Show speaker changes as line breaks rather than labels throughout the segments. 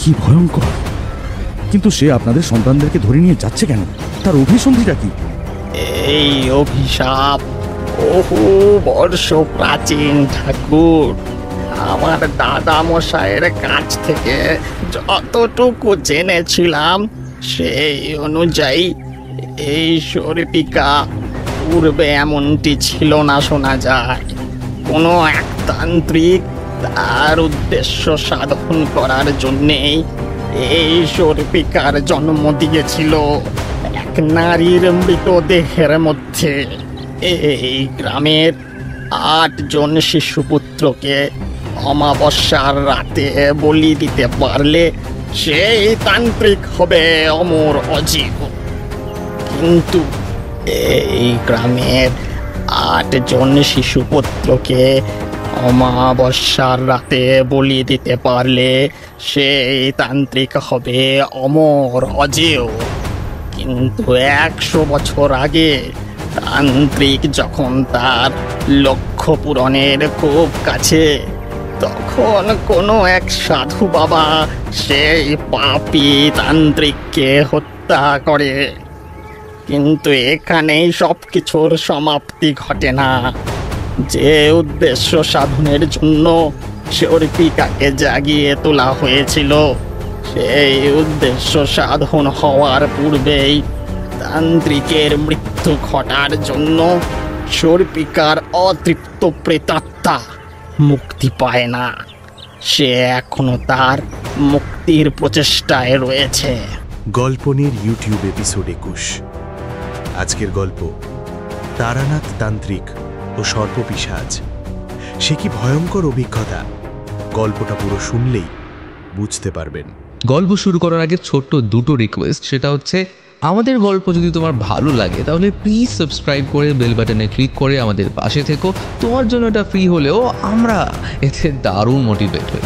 কি ভয়ঙ্কর! কিন্তু সে আপনাদের সন্তানদেরকে ধরে নিয়ে যাচ্ছে কেন? তার অভিসন্ধিটা কি?
এই অভিশাপ বহু বর্ষ প্রাচীন ঠাকুর। আমার দাদা মশাইয়ের কাছ থেকে যতটুকু জেনেছিলাম সেই অনুযায়ী এই শরীপিকা পূর্বে এমনটি ছিল না শোনা যায়। কোনো এক তান্ত্রিক তার উদ্দেশ্য সাধন করার জন্যেই এই শরীপিকার জন্ম দিয়েছিল এক নারীর মৃতদেহের মধ্যে। এই গ্রামের 8 জন শিশুপুত্রকে অমাবস্যার রাতে বলি দিতে পারলে সেই তান্ত্রিক হবে অমর অজীব। কিন্তু এই গ্রামের 8 জন শিশুপুত্রকে অমাবস্যার রাতে বলি দিতে পারলে সেই তান্ত্রিক হবে অমর অজেয়। কিন্তু 100 বছর আগে তান্ত্রিক যখন তার লক্ষ্য পূরণের খুব কাছে, তখন কোনো এক সাধু বাবা সেই পাপী তান্ত্রিককে হত্যা করে। কিন্তু এখানেই সব কিছুর সমাপ্তি ঘটে না। যে উদ্দেশ্য সাধনের জন্য শরীপিকাকে জাগিয়ে তোলা হয়েছিল, সেই উদ্দেশ্য সাধন হওয়ার পূর্বেই তান্ত্রিকের মৃত্যু ঘটার জন্য শরীপিকার অতৃপ্ত প্রেতাত্মা মুক্তি পায় না। সে এখনো তার মুক্তির প্রচেষ্টায় রয়েছে।
গল্পনের ইউটিউব এপিসোড 21। আজকের গল্প তারানাথ তান্ত্রিক ও সর্পপিশাচ। সে কি ভয়ঙ্কর অভিজ্ঞতা! গল্পটা পুরো শুনলেই বুঝতে পারবেন।
গল্প শুরু করার আগে ছোট্ট দুটো রিকোয়েস্ট। সেটা হচ্ছে, আমাদের গল্প যদি তোমার ভালো লাগে তাহলে প্লিজ সাবস্ক্রাইব করে বেল বাটনে ক্লিক করে আমাদের পাশে থেকো। তোমার জন্য এটা ফ্রি হলেও আমরা এতে দারুণ মোটিভেট হই।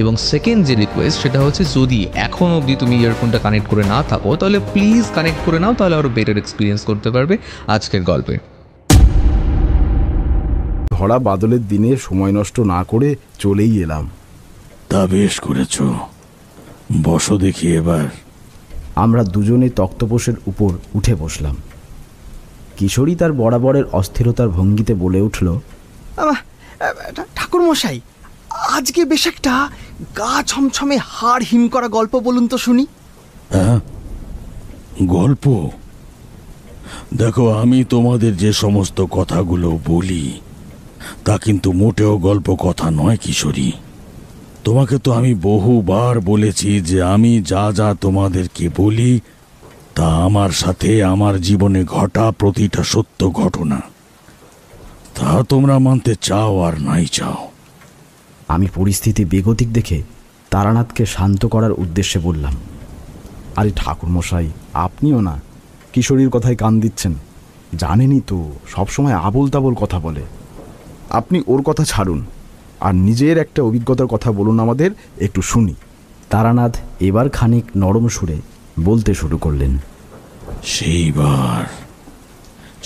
এবং সেকেন্ড যে রিকোয়েস্ট সেটা হচ্ছে, যদি এখন অবধি তুমি ইয়ারফোনটা কানেক্ট করে না থাকো তাহলে প্লিজ কানেক্ট করে নাও, তাহলে আরও বেটার এক্সপিরিয়েন্স করতে পারবে আজকের গল্পে।
ধরা বাদলের দিনে সময় নষ্ট না করে চলেই এলাম।
তা বেশ করেছ, বসো দেখি এবার।
আমরা দুজনে তক্তপোষের উপর উঠে বসলাম। কিশোরী তার বরাবরের অস্থিরতার ভঙ্গিতে বলে উঠল,
ঠাকুর মশাই, আজকে বেশ একটা গা ছমছমে হাড় হিম করা গল্প বলুন তো শুনি।
হ্যাঁ, গল্প? দেখো, আমি তোমাদের যে সমস্ত কথাগুলো বলি তা কিন্তু মোটেও গল্প কথা নয় কিশোরী। তোমাকে তো আমি বহুবার বলেছি যে আমি যা যা তোমাদেরকে বলি তা আমার সাথে আমার জীবনে ঘটা প্রতিটা সত্য ঘটনা। তা তোমরা মানতে চাও আর নাই চাও।
আমি পরিস্থিতি বেগতিক দেখে তারানাথকে শান্ত করার উদ্দেশ্যে বললাম,
আরে ঠাকুরমশাই, আপনিও না কিশোরীর কথায় কান দিচ্ছেন। জানেনই তো সবসময় আবোল তাবোল কথা বলে। আপনি ওর কথা ছাড়ুন আর নিজের একটা অভিজ্ঞতার কথা বলুন, আমাদের একটু শুনি।
তারানাথ এবার খানিক নরম সুরে বলতে শুরু করলেন।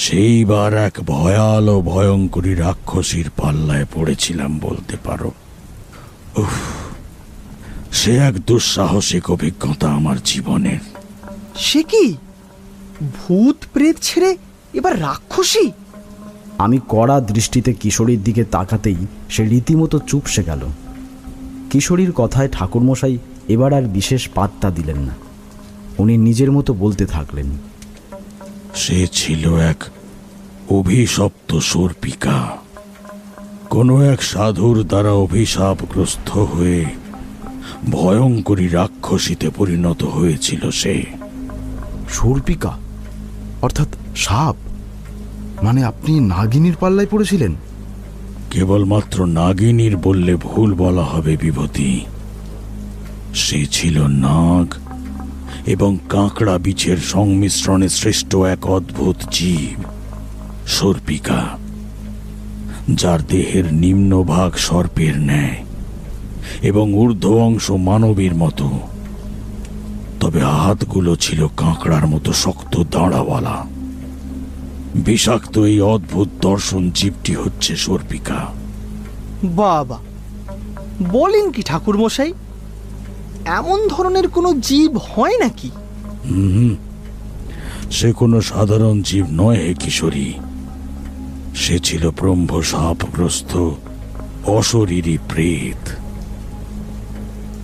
সেইবার এক ভয়াল ও ভয়ঙ্করী রাক্ষসীর পাল্লায় পড়েছিলাম বলতে পারো। সে এক দুঃসাহসিক অভিজ্ঞতা আমার জীবনের।
সে কি ভূত প্রেত ছেড়ে এবার রাক্ষসী?
আমি কড়া দৃষ্টিতে কিশোরীর দিকে তাকাতেই সে রীতিমতো চুপসে গেল। কিশোরীর কথায় ঠাকুরমশাই এবার আর বিশেষ পাত্তা দিলেন না। উনি নিজের মতো বলতে থাকলেন,
সে ছিল এক অভিশপ্ত সর্পিকা। কোনো এক সাধুর দ্বারা অভিশাপগ্রস্ত হয়ে ভয়ঙ্করী রাক্ষসীতে পরিণত হয়েছিল সে।
সর্পিকা অর্থাৎ সাপ? মানে আপনি নাগিনীর পাল্লায় পড়েছিলেন?
কেবলমাত্র নাগিনীর বললে ভুল বলা হবে বিভূতি। সে ছিল নাগ এবং কাঁকড়া বীচের সংমিশ্রণে সৃষ্ট এক অদ্ভুত জীব, সর্পিকা, যার দেহের নিম্নভাগ সর্পের ন্যায় এবং ঊর্ধ্ব অংশ মানবীর মতো, তবে হাতগুলো ছিল কাঁকড়ার মতো শক্ত দাঁড়াওয়ালা। বিষাক্ত এই অদ্ভুত দর্শন জীবটি হচ্ছে সর্পিকা।
বাবা, বলেন কি ঠাকুর মশাই? এমন ধরনের কোনো জীব হয় নাকি?
সে কোনো সাধারণ জীব নয় হে কিশোরী। সে ছিল ব্রহ্ম সাপগ্রস্ত অশরীরী প্রেত।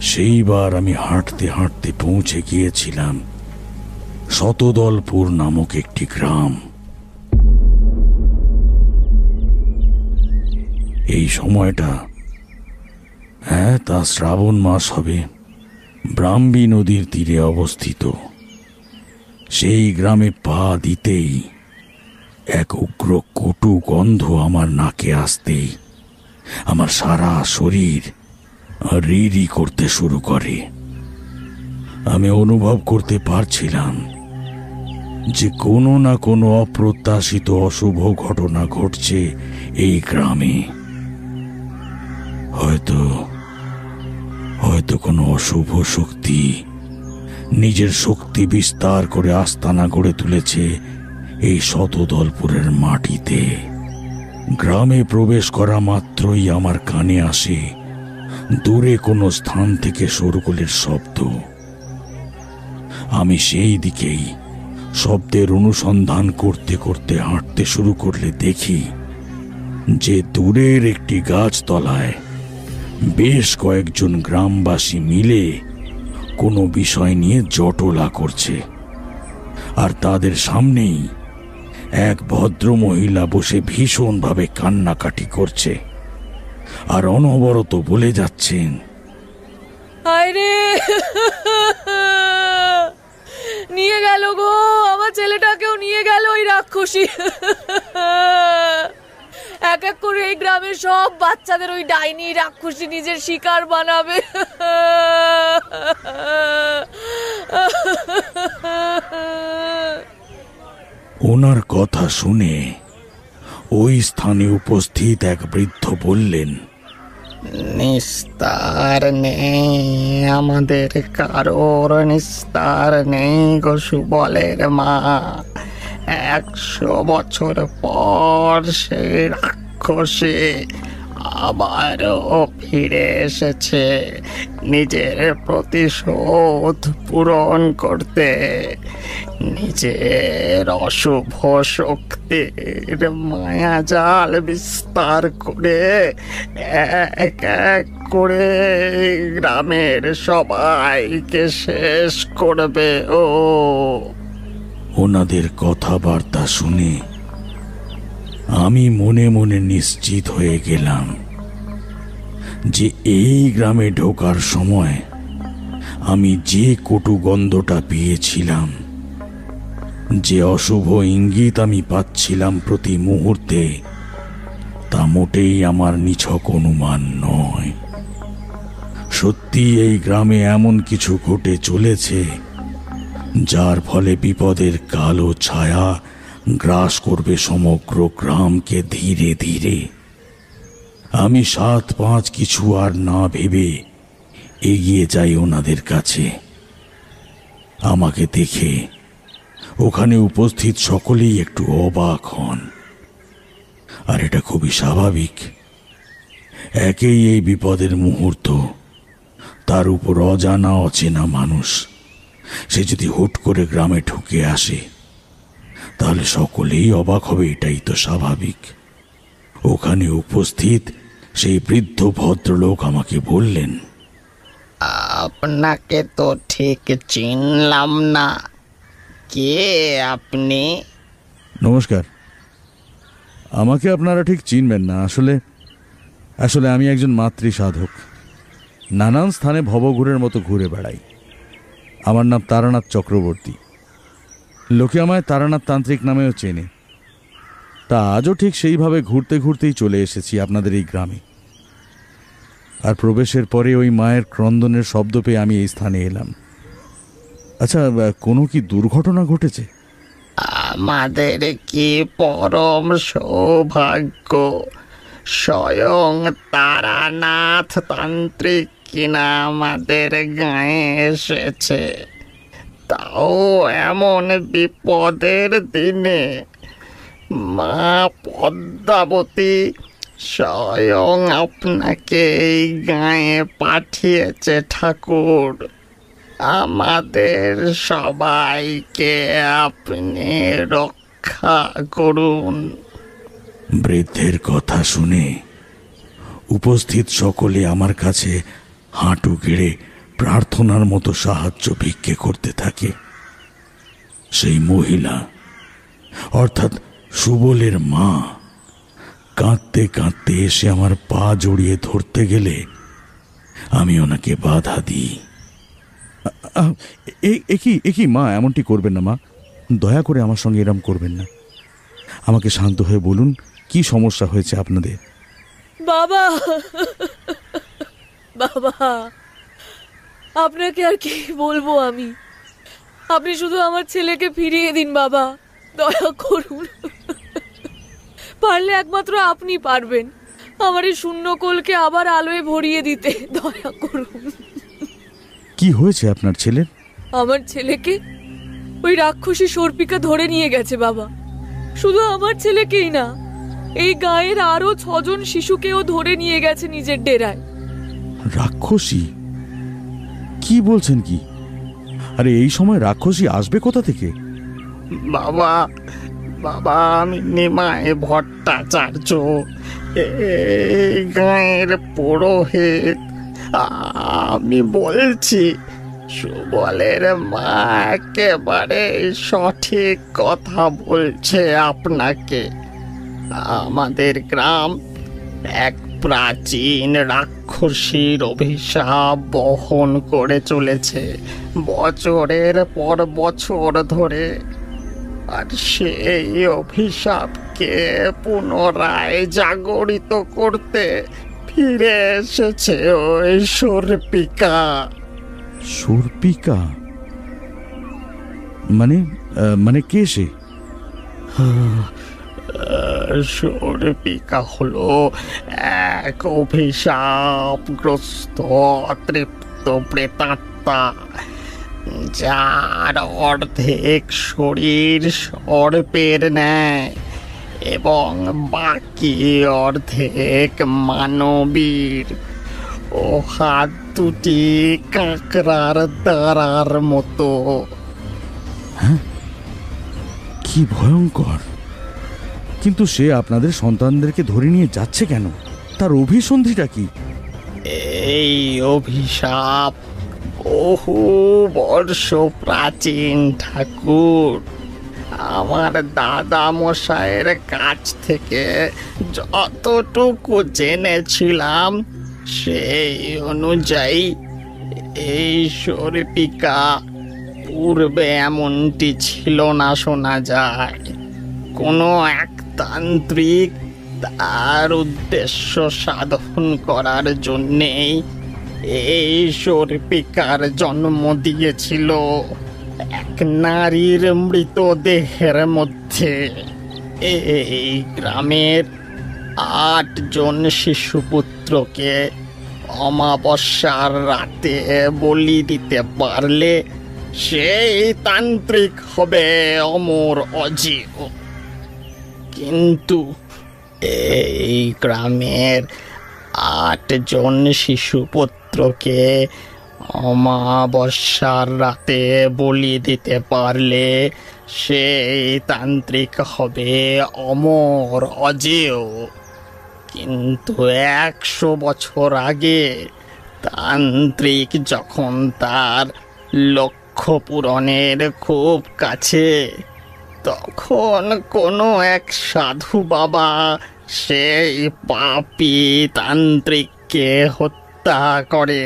সেইবার আমি হাঁটতে হাঁটতে পৌঁছে গিয়েছিলাম শতদলপুর নামক একটি গ্রাম। এই সময়টা, হ্যাঁ, তা শ্রাবণ মাস হবে, ব্রাহ্মী নদীর তীরে অবস্থিত। সেই গ্রামে পা দিতেই এক উগ্র কটু গন্ধ আমার নাকে আসতেই আমার সারা শরীর রি করতে শুরু করে। আমি অনুভব করতে পারছিলাম যে কোনো না কোনো অপ্রত্যাশিত অশুভ ঘটনা ঘটছে এই গ্রামে। হয়তো কোনো অশুভ শক্তি নিজের শক্তি বিস্তার করে আস্তানা গড়ে তুলেছে এই শতদলপুরের মাটিতে। গ্রামে প্রবেশ করা মাত্রই আমার কানে আসে দূরে কোনো স্থান থেকে শোরগোলের শব্দ। আমি সেই দিকেই শব্দের অনুসন্ধান করতে করতে হাঁটতে শুরু করলে দেখি যে দূরের একটি গাছতলায় বেশ কয়েকজন গ্রামবাসী মিলে কোনো বিষয় নিয়ে জটলা করছে, আর তাদের সামনেই এক ভদ্র মহিলা বসে ভীষণভাবে কান্নাকাটি করছে আর অনবরত বলে যাচ্ছেন,
আরে নিয়ে গেল গো, আমার ছেলেটাকেও নিয়ে গেল ওই রাক্ষসী। এক এক করে এই গ্রামের সব বাচ্চাদের ওই ডাইনি রাক্ষসী নিজের শিকার বানাবে।
ওনার কথা শুনে ওই স্থানে উপস্থিত এক বৃদ্ধ বললেন,
নিস্তার নেই, আমাদের কারোর নিস্তার নেই গো সুবলের মা। 100 বছর পর সে রাক্ষসী আবারও ফিরে এসেছে নিজের প্রতিশোধ পূরণ করতে। নিজের অশুভ শক্তির মায়াজাল বিস্তার করে এক এক করে গ্রামের সবাইকে শেষ করবে ও।
ওনাদের কথাবার্তা শুনে আমি মনে মনে নিশ্চিত হয়ে গেলাম যে এই গ্রামে ঢোকার সময় আমি যে কটু গন্ধটা পেয়েছিলাম, যে অশুভ ইঙ্গিত আমি পাচ্ছিলাম প্রতি মুহূর্তে, তা মোটেই আমার নিছক অনুমান নয়। সত্যি এই গ্রামে এমন কিছু ঘটে চলেছে যার ফলে বিপদের কালো ছায়া গ্রাস করবে সমগ্র গ্রামকে ধীরে ধীরে। আমি 7-5 কিছু আর না ভেবে এগিয়ে যাই ওনাদের কাছে। আমাকে দেখে ওখানে উপস্থিত সকলেই একটু অবাক হন, আর এটা খুবই স্বাভাবিক। একেই এই বিপদের মুহূর্ত, তার উপর অজানা অচেনা মানুষ, সে যদি হুট করে গ্রামে ঢুকে আসে তাহলে সকলেই অবাক হবে, এটাই তো স্বাভাবিক। ওখানে উপস্থিত সেই বৃদ্ধ ভদ্রলোক আমাকে বললেন,
আপনাকে তো ঠিক চিনলাম না, কে আপনি?
নমস্কার, আমাকে আপনারা ঠিক চিনবেন না। আসলে আমি একজন মাতৃ সাধক, নানান স্থানে ভবঘুরের মতো ঘুরে বেড়াই। আমার নাম তারানাথ চক্রবর্তী। লোকে আমায় তারানাথ তান্ত্রিক নামেও চেনে। তা আজও ঠিক সেইভাবে ঘুরতে ঘুরতেই চলে এসেছি আপনাদের এই গ্রামে। আর প্রবেশের পরে ওই মায়ের ক্রন্দনের শব্দ পেয়ে আমি এই স্থানে এলাম। আচ্ছা, কোনো কি দুর্ঘটনা ঘটেছে?
আমাদের কি পরম সৌভাগ্য, স্বয়ং তারানাথ তান্ত্রিক কিনা আমাদের গায়ে এসেছে, তাও এমন বিপদের দিনে। মা পদ্মাবতী স্বয়ং আপনাকে এই গায়ে পাঠিয়েছে ঠাকুর। আমাদের সবাইকে আপনি রক্ষা করুন।
বৃদ্ধের কথা শুনে উপস্থিত সকলে আমার কাছে হাঁটু গেড়ে প্রার্থনার মতো সাহায্য ভিক্ষে করতে থাকে। সেই মহিলা অর্থাৎ সুবলের মা কাঁদতে কাঁদতে এসে আমার পা জড়িয়ে ধরতে গেলে আমি ওনাকে বাধা দিই। একই মা, এমনটি করবেন না মা, দয়া করে আমার সঙ্গে এরম করবেন না। আমাকে শান্ত হয়ে বলুন কি সমস্যা হয়েছে আপনাদের।
বাবা, বাবা, আপনাকে আর কি বলবো আমি। আপনি শুধু আমার ছেলেকে ফিরিয়ে দিন বাবা, দয়া করুন। পারলে একমাত্র আপনি পারবেন আমার এই শূন্য কোলকে আবার আলোয় ভরিয়ে দিতে। দয়া করুন।
কি হয়েছে আপনার ছেলের?
আমার ছেলেকে ওই রাক্ষসী সর্পিকা ধরে নিয়ে গেছে বাবা। শুধু আমার ছেলেকেই না, এই গায়ের আরো 6 জন শিশুকেও ধরে নিয়ে গেছে নিজের ডেরায়।
রাক্ষসী? কি বলছেন কি? আরে এই সময় রাক্ষসী আসবে কোথা থেকে?
বাবা, বাবা, আমি নিমাই ভট্টাচার্য, এই গাঁয়ের পুরোহিত। আমি বলছি, সুবলের মা একেবারে সঠিক কথা বলছে আপনাকে। আমাদের গ্রাম এক প্রাচীন রাক্ষসীর অভিশাপ বহন করে চলেছে বছরের পর বছর ধরে। আর সেই অভিশাপকে পুনরায় জাগরিত করতে ফিরে এসেছে ওই সর্পিকা।
সর্পিকা মানে কে সে?
সর্পিকা হলো এক অভিশাপগ্রস্ত তৃপ্ত প্রেতাত্মা, যার অর্ধেক শরীর সর্পের ন্যায় এবং বাকি অর্ধেক মানবীর। ও হাত দুটি কাঁকড়ার দাঁড়ার মতো।
কি ভয়ঙ্কর! কিন্তু সে আপনাদের সন্তানদেরকে ধরে নিয়ে যাচ্ছে কেন? তার অভিসন্ধিটা কি?
এই অভিশাপ বহু বর্ষ প্রাচীন ঠাকুর। আমার দাদা মশাইয়ের কাছ থেকে যতটুকু জেনেছিলাম সেই অনুযায়ী এই সর্পিকা পূর্বে এমনটি ছিল না শোনা যায়। কোনো এক তান্ত্রিক তার উদ্দেশ্য সাধন করার জন্যেই এই সর্পিকার জন্ম দিয়েছিল এক নারীর মৃতদেহের মধ্যে। এই গ্রামের 8 জন শিশুপুত্রকে অমাবস্যার রাতে বলি দিতে পারলে সেই তান্ত্রিক হবে অমর অজেয়। কিন্তু এই গ্রামের 8 জন শিশুপুত্রকে অমাবস্যার রাতে বলি দিতে পারলে সেই তান্ত্রিক হবে অমর অজেয়। কিন্তু 100 বছর আগে তান্ত্রিক যখন তার লক্ষ্য পূরণের খুব কাছে, তখন কোনো এক সাধু বাবা সেই পাপী তান্ত্রিককে হত্যা করে।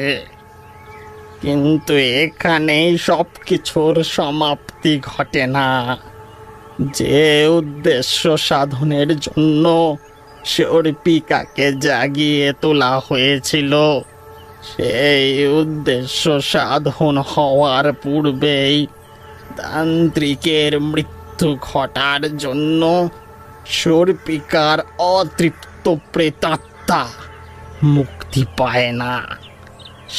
কিন্তু এখানেই সব কিছুর সমাপ্তি ঘটে না। যে উদ্দেশ্য সাধনের জন্য সর্পিকাকে জাগিয়ে তোলা হয়েছিল, সেই উদ্দেশ্য সাধন হওয়ার পূর্বেই তান্ত্রিকের মৃত্যু ঘটার জন্য সর্পিকার অতৃপ্ত প্রেতাত্মা মুক্তি পায় না।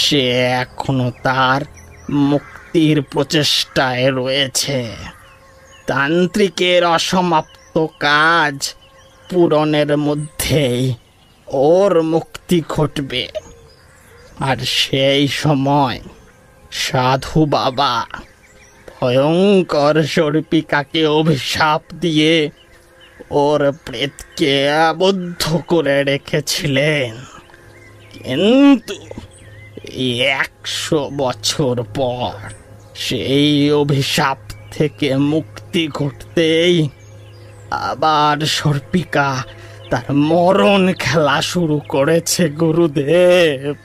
সে এখনো তার মুক্তির প্রচেষ্টায় রয়েছে। তান্ত্রিকের অসমাপ্ত কাজ পূরণের মধ্যেই ওর মুক্তি ঘটবে। আর সেই সময় সাধু বাবা ভয়ঙ্কর সর্পিকাকে অভিশাপ দিয়ে ওর প্রেতকে আবদ্ধ করে রেখেছিলেন, কিন্তু 100 বছর পর সেই অভিশাপ থেকে মুক্তি ঘটতেই আবার সর্পিকা তার মরণ খেলা শুরু করেছে গুরুদেব।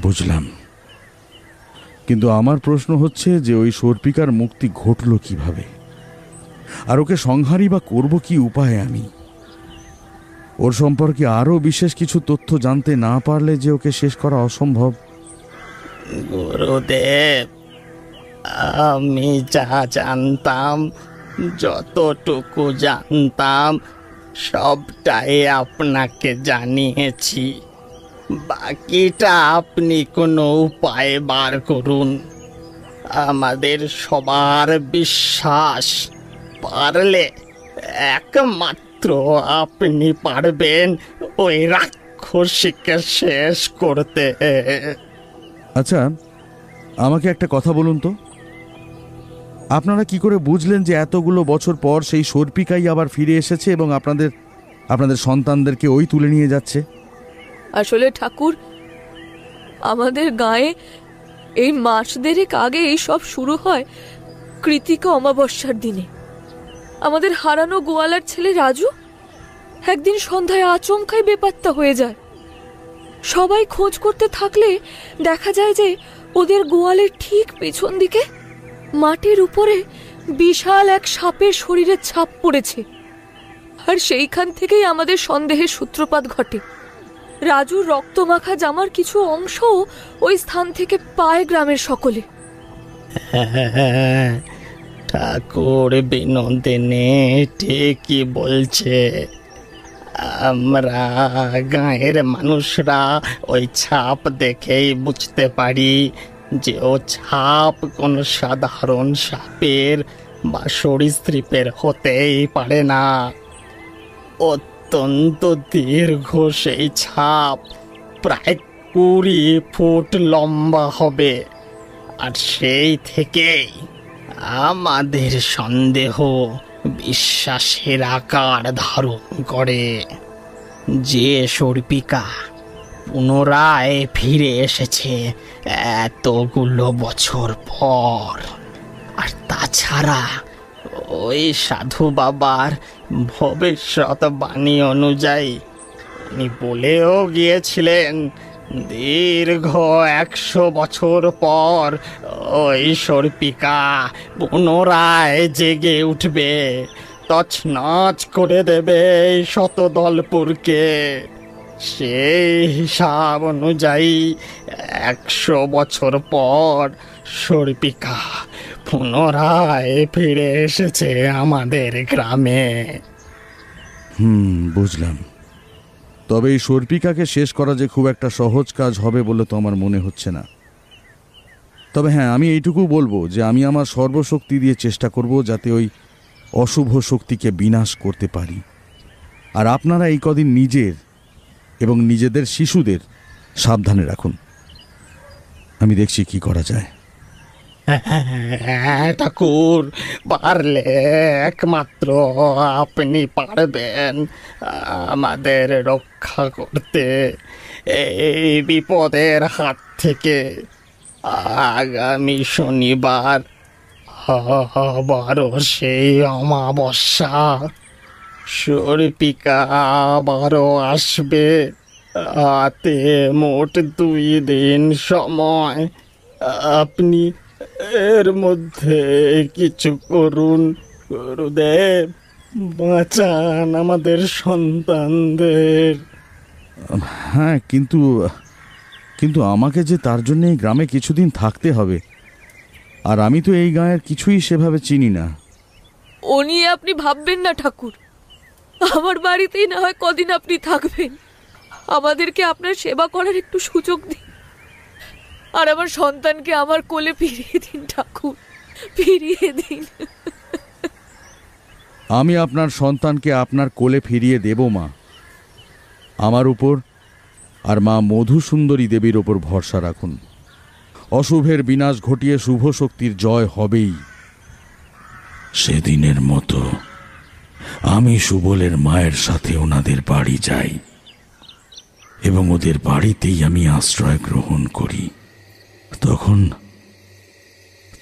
বুঝলাম, কিন্তু আমার প্রশ্ন হচ্ছে যে ওই সর্পিকার মুক্তি ঘটলো কিভাবে, আর ওকে সংহারই বা করবো কি উপায়ে আমি? ওর সম্পর্কে আরো বিশেষ কিছু তথ্য জানতে না পারলে যে ওকে শেষ করা অসম্ভব।
গুরুদেব, আমি যা জানতাম, যতটুকু জানতাম সবটাই আপনাকে জানিয়েছি। বাকিটা আপনি কোনো উপায় বার করুন। আমাদের সবার বিশ্বাস, পারলে একমাত্র আপনি পারবেন ওই রাক্ষসীকে শেষ করতে।
আচ্ছা, আমাকে একটা কথা বলুন তো, আপনারা কি করে বুঝলেন যে এতগুলো বছর পর সেই সর্পিকাই আবার ফিরে এসেছে এবং আপনাদের সন্তানদেরকে ওই তুলে নিয়ে যাচ্ছে?
আসলে ঠাকুর, আমাদের গায়ে এই মাস দেড়েক আগে এই সব শুরু হয় কৃতিকা অমাবস্যার দিনে। আমাদের হারানো গোয়ালার ছেলে রাজু একদিন সন্ধ্যায় আচমকাই বেপাত্তা হয়ে যায়। সবাই খোঁজ করতে থাকলে দেখা যায় যে ওদের গোয়ালের ঠিক পেছন দিকে মাটির উপরে বিশাল এক সাপের শরীরের ছাপ পড়েছে। আর সেইখান থেকেই আমাদের সন্দেহের সূত্রপাত ঘটে। রাজুর রক্তমাখা জামার কিছু অংশ ওই স্থান থেকে পায় গ্রামের সকলে।
ঠাকুর বিনোদিনী ঠিকই বলছে। আমরা গাঁয়ের মানুষরা ওই ছাপ দেখেই বুঝতে পারি যে ও ছাপ কোনো সাধারণ সাপের বা সরীসৃপের হতেই পারে না। অত্যন্ত দীর্ঘ সেই ছাপ, প্রায় 20 ফুট লম্বা হবে। আর সেই থেকেই আমাদের সন্দেহ বিশ্বাসের আকার ধারণ করে যে সর্পিকা পুনরায় ফিরে এসেছে এতগুলো বছর পর। আর তাছাড়া ওই সাধু বাবার ভবিষ্যৎবাণী অনুযায়ী উনি বলেও গিয়েছিলেন দীর্ঘ 100 বছর পর ওই সর্পিকা পুনরায় জেগে উঠবে, তছনছ করে দেবে এই শতদলপুরকে। সেই হিসাব অনুযায়ী 100 বছর পর সর্পিকা পুনরায় ফিরে এসেছে আমাদের গ্রামে।
বুঝলাম। তবে এই সর্পিকাকে শেষ করা যে খুব একটা সহজ কাজ হবে বলে তো আমার মনে হচ্ছে না। তবে হ্যাঁ, আমি এইটুকু বলবো যে আমি আমার সর্বশক্তি দিয়ে চেষ্টা করব যাতে ওই অশুভ শক্তিকে বিনাশ করতে পারি। আর আপনারা এই কদিন নিজের এবং নিজেদের শিশুদের সাবধানে রাখুন। আমি দেখছি কি করা যায়।
ঠাকুর, পারলে একমাত্র আপনি পারবেন আমাদের রক্ষা করতে এই বিপদের হাত থেকে। আগামী শনিবার আবারও সেই অমাবস্যা, সর্পিকা আবারও আসবে। হাতে মোট 2 দিন সময়। আপনি এর মধ্যে কিছু করুন গুরুদেব, বাঁচান আমাদের সন্তানদের।
হ্যাঁ, কিন্তু আমাকে যে তার জন্য এই গ্রামে কিছুদিন থাকতে হবে, আর আমি তো এই গাঁয়ের কিছুই সেভাবে চিনি না।
ও নিয়ে আপনি ভাববেন না ঠাকুর, আমার বাড়িতেই না হয় কদিন আপনি থাকবেন। আমাদেরকে আপনার সেবা করার একটু সুযোগ দিন, আর আমার সন্তানকে আমার কোলে ফিরিয়ে দিন ঠাকুর, ফিরিয়ে দিন।
আমি আপনার সন্তানকে আপনার কোলে ফিরিয়ে দেব মা। আমার উপর আর মা মধুসুন্দরী দেবীর ওপর ভরসা রাখুন। অশুভের বিনাশ ঘটিয়ে শুভ শক্তির জয় হবেই। সেদিনের মতো আমি সুবলের মায়ের সাথে ওনাদের বাড়ি যাই এবং ওদের বাড়িতেই আমি আশ্রয় গ্রহণ করি।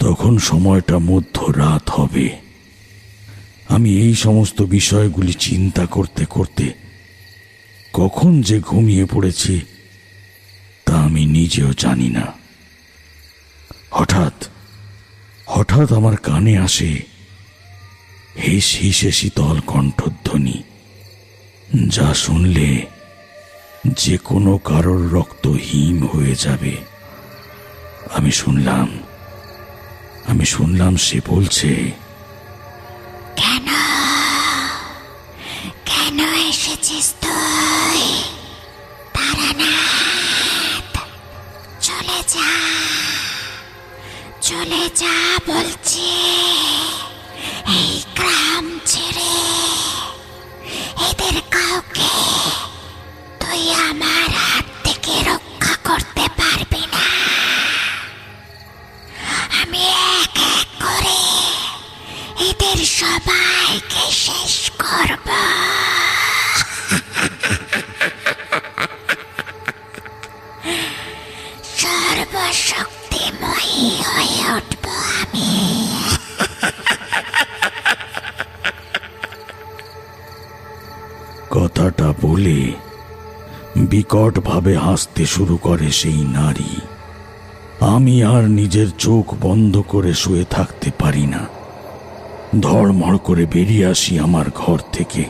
তখন সময়টা মধ্যরাত হবে। আমি এই সমস্ত বিষয়গুলি চিন্তা করতে করতে কখন যে ঘুমিয়ে পড়েছি তা আমি নিজেও জানি না। হঠাৎ আমার কানে আসে হিস হিসে শীতল কণ্ঠধ্বনি, যা শুনলে যে কোনো কারোর রক্ত হিম হয়ে যাবে। আমি শুনলাম সে বলছে,
কেন কেন এসেছিস তুই? তারানাথ, চলে যা বলছি, এই গ্রাম ছেড়ে। এদের কাউকে তুই আমার হাত থেকে রক্ষা করতে পারবি না। আমি এক এক করে এদের সবাইকে শেষ করব। সর্বশক্তিময়ী হয়ে উঠব আমি।
কথাটা বলে বিকট ভাবে হাসতে শুরু করে সেই নারী। আমি আর নিজের চোখ বন্ধ করে শুয়ে থাকতে পারি না। ধড়মড় করে বেরিয়ে আসি আমার ঘর থেকে।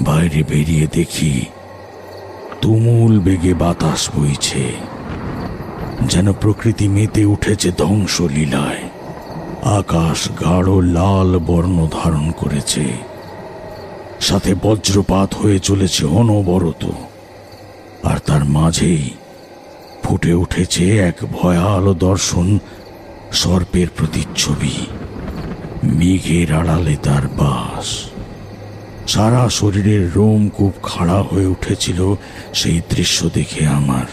বাইরে বেরিয়ে দেখি তুমুল বেগে বাতাস বইছে, যেন প্রকৃতি মেতে উঠেছে ধ্বংসলীলায়। আকাশ গাঢ় লাল বর্ণ ধারণ করেছে, সাথে বজ্রপাত হয়ে চলেছে অনবরত। আর তার মাঝেই ফুটে উঠেছে এক ভয়াল দর্শন সর্পের প্রতিচ্ছবি। মেঘের আড়ালে তার বাস। সারা শরীরের রোমকূপ খাড়া হয়ে উঠেছিল সেই দৃশ্য দেখে আমার।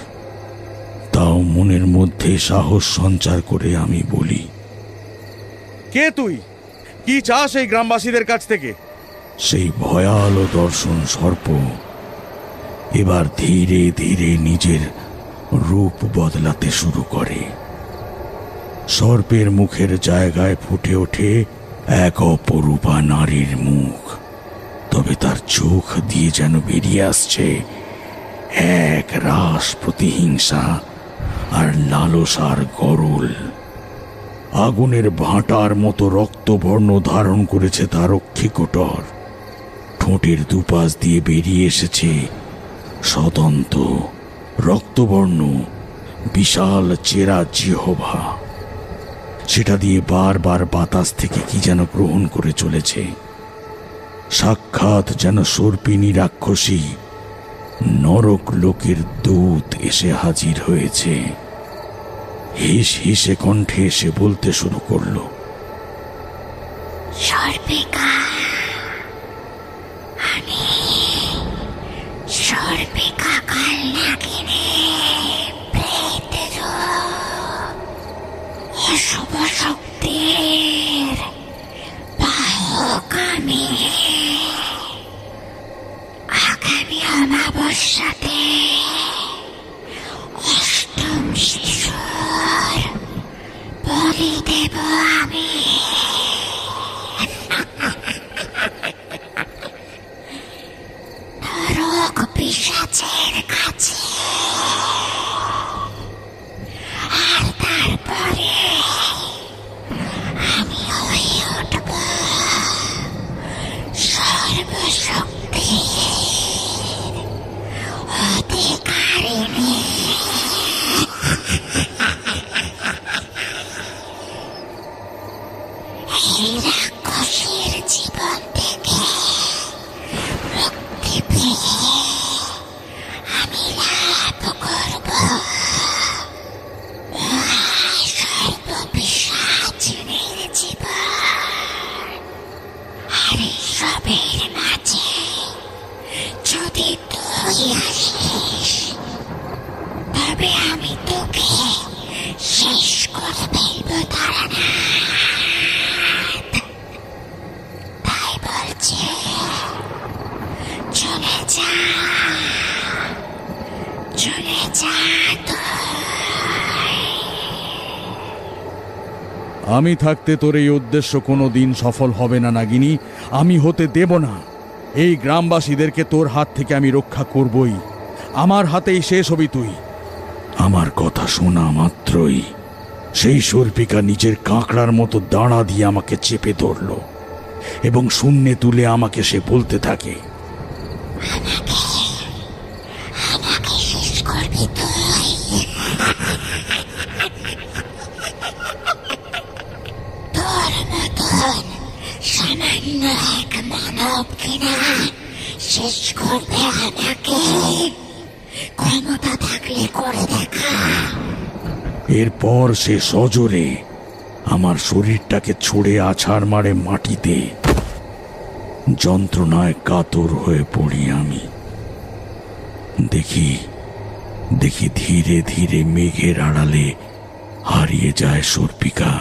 তাও মনের মধ্যে সাহস সঞ্চার করে আমি বলি,
কে তুই? কি চাস এই গ্রামবাসীদের কাছ থেকে?
সেই ভয়াল দর্শন সর্প এবার ধীরে ধীরে নিজের রূপ বদলাতে শুরু করে। সর্পের মুখের জায়গায় ফুটে ওঠে এক অপরূপা নারীর মুখ। তবে তার চোখ দিয়ে যেন বেরিয়ে আসছে এক রাস প্রতিহিংসা আর লালসার গরল। আগুনের ভাঁটার মতো রক্তবর্ণ ধারণ করেছে তার অক্ষিকোটর। ঠোঁটের দুপাশ দিয়ে বেরিয়ে এসেছে স্বতন্ত্র রক্তবর্ণ বিশাল চেরা জিহ্বা। সেটা দিয়ে বারবার বাতাস থেকে কি যেন গ্রহণ করে চলেছে। সাক্ষাৎ যেন সর্পিনী রাক্ষসী নরক লোকের দূত এসে হাজির হয়েছে। হিস হিসে কণ্ঠে এসে বলতে শুরু করলো,
সর্পিকা, আমি সর্পিকা কালনাগিনী, প্রেতরূপ, অশুভ শক্তির বাহক আমি। আগামী অমাবস্যাতে অষ্টম শিশুর বলি দেব আমি। নরক পিশাচের কাছে। আর তারপরে আমি হয়ে উঠব সর্বশক্তির অধিকারিণী। এই রাক্ষসীর জীবন থেকে মুক্তি পেয়ে আমি লাভ করব করে ফেলবো তারানাথ। তাই বলছে চলে যা, চলে যা
আমি থাকতে তোর এই উদ্দেশ্য কোনো দিন সফল হবে না নাগিনী, আমি হতে দেব না। এই গ্রামবাসীদেরকে তোর হাত থেকে আমি রক্ষা করবই, আমার হাতেই শেষ হবি তুই। আমার কথা শোনা মাত্রই সেই শর্পিকা নিজের কাঁকড়ার মতো দাঁড়া দিয়ে আমাকে চেপে ধরল এবং শূন্যে তুলে আমাকে সে বলতে থাকে,
আমাকে শেষ করবি তুই? তোর মতন সামান্য এক মানব কিনা শেষ করবে আমাকে? ক্ষমতা থাকলে করে দেখা।
এরপর সে সজোরে আমার শরীরটাকে ছুঁড়ে আছাড় মারে মাটিতে। যন্ত্রণায় কাতর হয়ে পড়ি আমি। দেখি দেখি ধীরে ধীরে মেঘের আড়ালে হারিয়ে যায় শর্পিকা।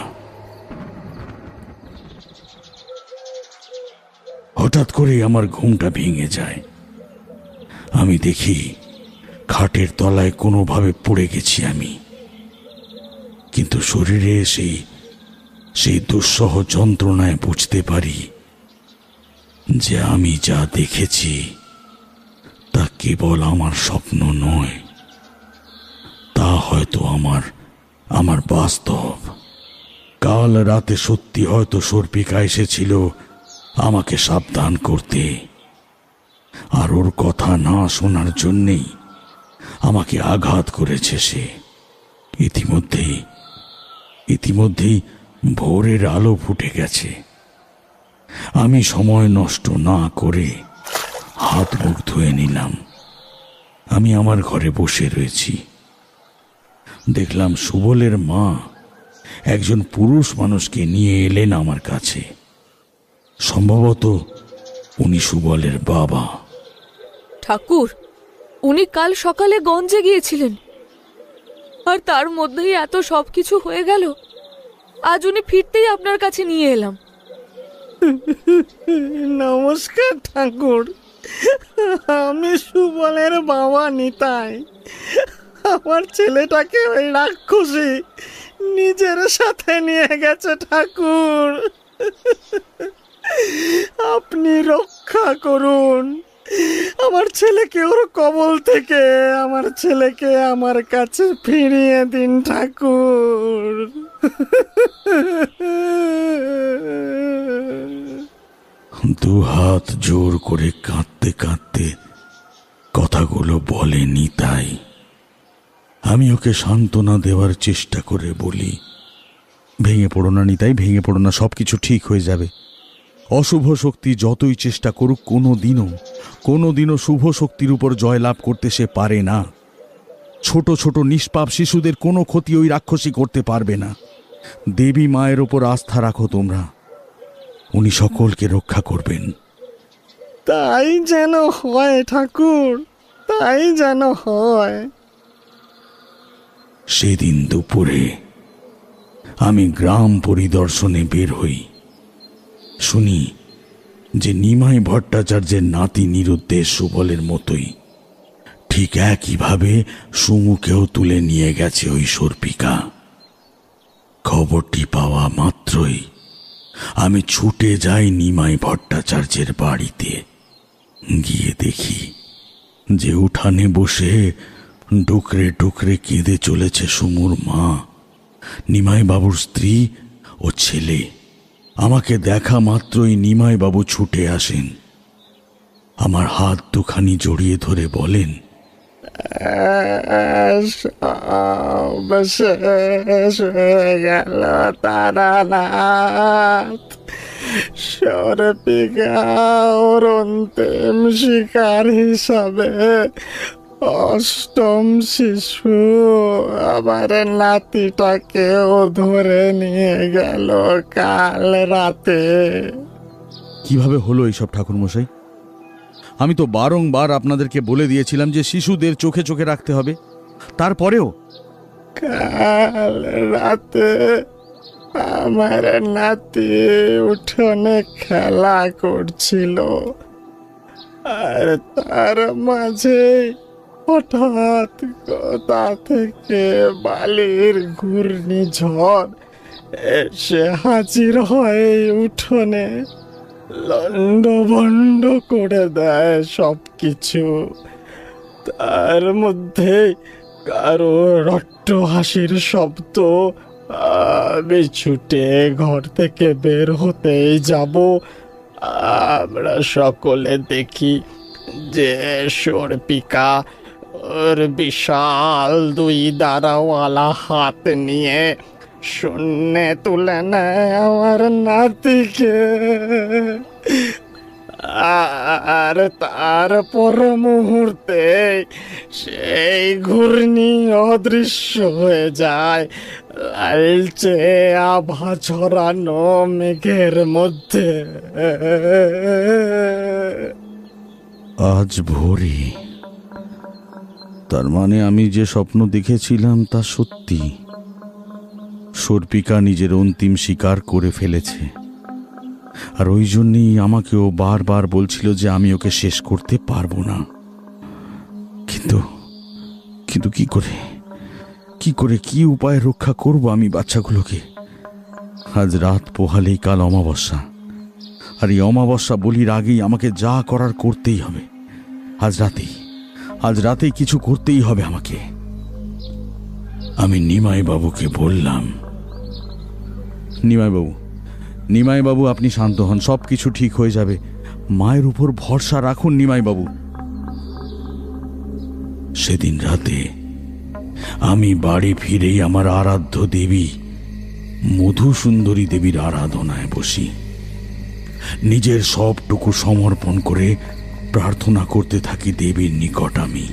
হঠাৎ করে আমার ঘুমটা ভেঙে যায়। আমি দেখি খাটের তলায় কোনোভাবে পড়ে গেছি আমি, কিন্তু শরীরে সেই দুঃসহ যন্ত্রণায় বুঝতে পারি যে আমি যা দেখেছি তা কেবল আমার স্বপ্ন নয়, তা হয়তো আমার বাস্তব। কাল রাতে সত্যি হয়তো শর্পিকা এসেছিল আমাকে সাবধান করতে, আর ওর কথা না শোনার জন্যেই আমাকে আঘাত করেছে সে। ইতিমধ্যেই ভোরের আলো ফুটে গেছে। আমি সময় নষ্ট না করে হাত মুখ ধুয়ে নিলাম। আমি আমার ঘরে বসে রয়েছি। দেখলাম সুবলের মা একজন পুরুষ মানুষকে নিয়ে এলেন আমার কাছে। সম্ভবত উনি সুবলের বাবা।
ঠাকুর, উনি কাল সকালে গঞ্জে গিয়েছিলেন, আর তার মধ্যেই এত সবকিছু হয়ে গেল। আজ উনি ফিরতেই আপনার কাছে নিয়ে এলাম।
নমস্কার ঠাকুর, আমি সুবলের বাবা নিতাই। আমার ছেলেটাকে ওই রাক্ষসী নিজের সাথে নিয়ে গেছে ঠাকুর। আপনি রক্ষা করুন আমার ছেলেকে ওর কবল থেকে। আমার ছেলেকে আমার কাছে ফিরিয়ে দিন ঠাকুর।
দু হাত জোর করে কাঁদতে কাঁদতে কথাগুলো বলে নিতাই। আমি ওকে সান্ত্বনা দেওয়ার চেষ্টা করে বলি,
ভেঙে পড়ো না নিতাই, ভেঙে পড়ো না, সবকিছু ঠিক হয়ে যাবে। অশুভ শক্তি যতই চেষ্টা করুক কোনোদিনও শুভ শক্তির উপর জয়লাভ করতে সে পারে না। ছোট ছোট নিষ্পাপ শিশুদের কোনো ক্ষতি ওই রাক্ষসী করতে পারবে না। দেবী মায়ের ওপর আস্থা রাখো তোমরা, উনি সকলকে রক্ষা করবেন।
তাই যেন হয় ঠাকুর, তাই যেন হয়।
সেদিন দুপুরে আমি গ্রাম পরিদর্শনে বের হই। শুনি যে নিমাই ভট্টাচার্যের নাতি নিরুদ্দেশ সুবলের মতোই ঠিক একইভাবে সুমুকেও তুলে নিয়ে গেছে ওই শর্পিকা। খবরটি পাওয়া মাত্রই আমি ছুটে যাই নিমাই ভট্টাচার্যের বাড়িতে। গিয়ে দেখি যে উঠানে বসে ডুকরে ডুকরে কেঁদে চলেছে সুমুর মা, নিমাই বাবুর স্ত্রী ও ছেলে। আমাকে দেখা মাত্রই নিমাই বাবু ছুটে আসেন, আমার হাত দুখানি জড়িয়ে ধরে বলেন,
শেষ হয়ে গেল তারানাথ। শর্পিকা ওর অন্তিম শিকার হিসাবে অষ্টম শিশু আমার নাতিটাকেও ধরে নিয়ে গেল কাল রাতে।
কিভাবে হলো এইসব ঠাকুরমশাই? আমি তো বারংবার আপনাদেরকে বলে দিয়েছিলাম যে শিশুদের চোখে চোখে রাখতে হবে, তারপরেও
কাল রাতে আমার নাতি উঠোনে খেলা করছিল, আর তার মাঝে হঠাৎ কোথা থেকে বালির ঘূর্ণিঝড় এসে হাজির হয় উঠোনে, লন্ডভন্ড করে দেয় সবকিছু। তার মধ্যে কারো রট্ট হাসির শব্দ। আমি ছুটে ঘর থেকে বের হতেই যাব, আমরা সকলে দেখি যে সর্পিকা ওর বিশাল 2 দাঁড়াওয়ালা হাত নিয়ে শূন্যে তুলে নেয় আমার নাতিকে। আর তারপর মুহূর্তে সেই ঘূর্ণি অদৃশ্য হয়ে যায় লালচে আভা ছড়ানো মেঘের মধ্যে।
আজ ভোরে, তার মানে আমি যে স্বপ্ন দেখেছিলাম তা সত্যি। সর্পিকা নিজের অন্তিম শিকার করে ফেলেছে, আর ওই জন্যই আমাকেও বারবার বলছিল যে আমি ওকে শেষ করতে পারবো না। কিন্তু কিন্তু কি করে কি উপায়ে রক্ষা করব আমি বাচ্চাগুলোকে? আজ রাত পোহালেই কাল অমাবস্যা, আর এই অমাবস্যা বলির আগেই আমাকে যা করার করতেই হবে। আজ রাতেই কিছু করতেই হবে আমাকে। আমি নিমাই বাবুকে বললাম, নিমাই বাবু আপনি শান্ত হন, সব কিছু ঠিক হয়ে যাবে। মায়ের উপর ভরসা রাখুন নিমাই বাবু। সেদিন রাতে আমি বাড়ি ফিরেই আমার আরাধ্য দেবী মধুসুন্দরী দেবীর আরাধনায় বসি। নিজের সবটুকু সমর্পণ করে প্রার্থনা করতে থাকি দেবীর নিকট। আমি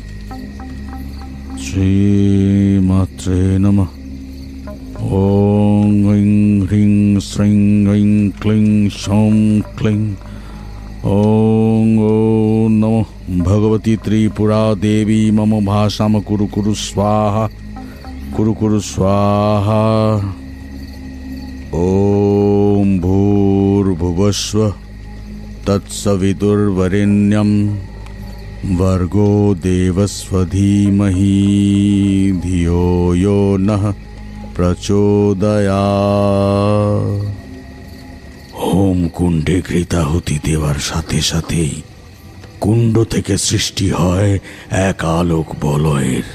শ্রীমাত্রে নমঃ। ওং ঐং হ্রিং শ্রীং ঐং ক্লিং সৌং ক্লিং। ওং ওম নমঃ ভগবতী ত্রিপুরা দেবী মম ভাষাম কুরু কুরু স্বাহা, কুরু কুরু স্বাহা। ওম ভূর্ভুবস্সুঃ তৎসবিতুর্বরেণ্যম ভর্গো দেবস্য ধীমহি ধিয়ো यो নঃ প্রচোদয়াৎ। হোম কুণ্ডে ঘৃতাহুতি দেওয়ার সাথে সাথেই কুণ্ড থেকে সৃষ্টি হয় এক আলোক বলয়ের।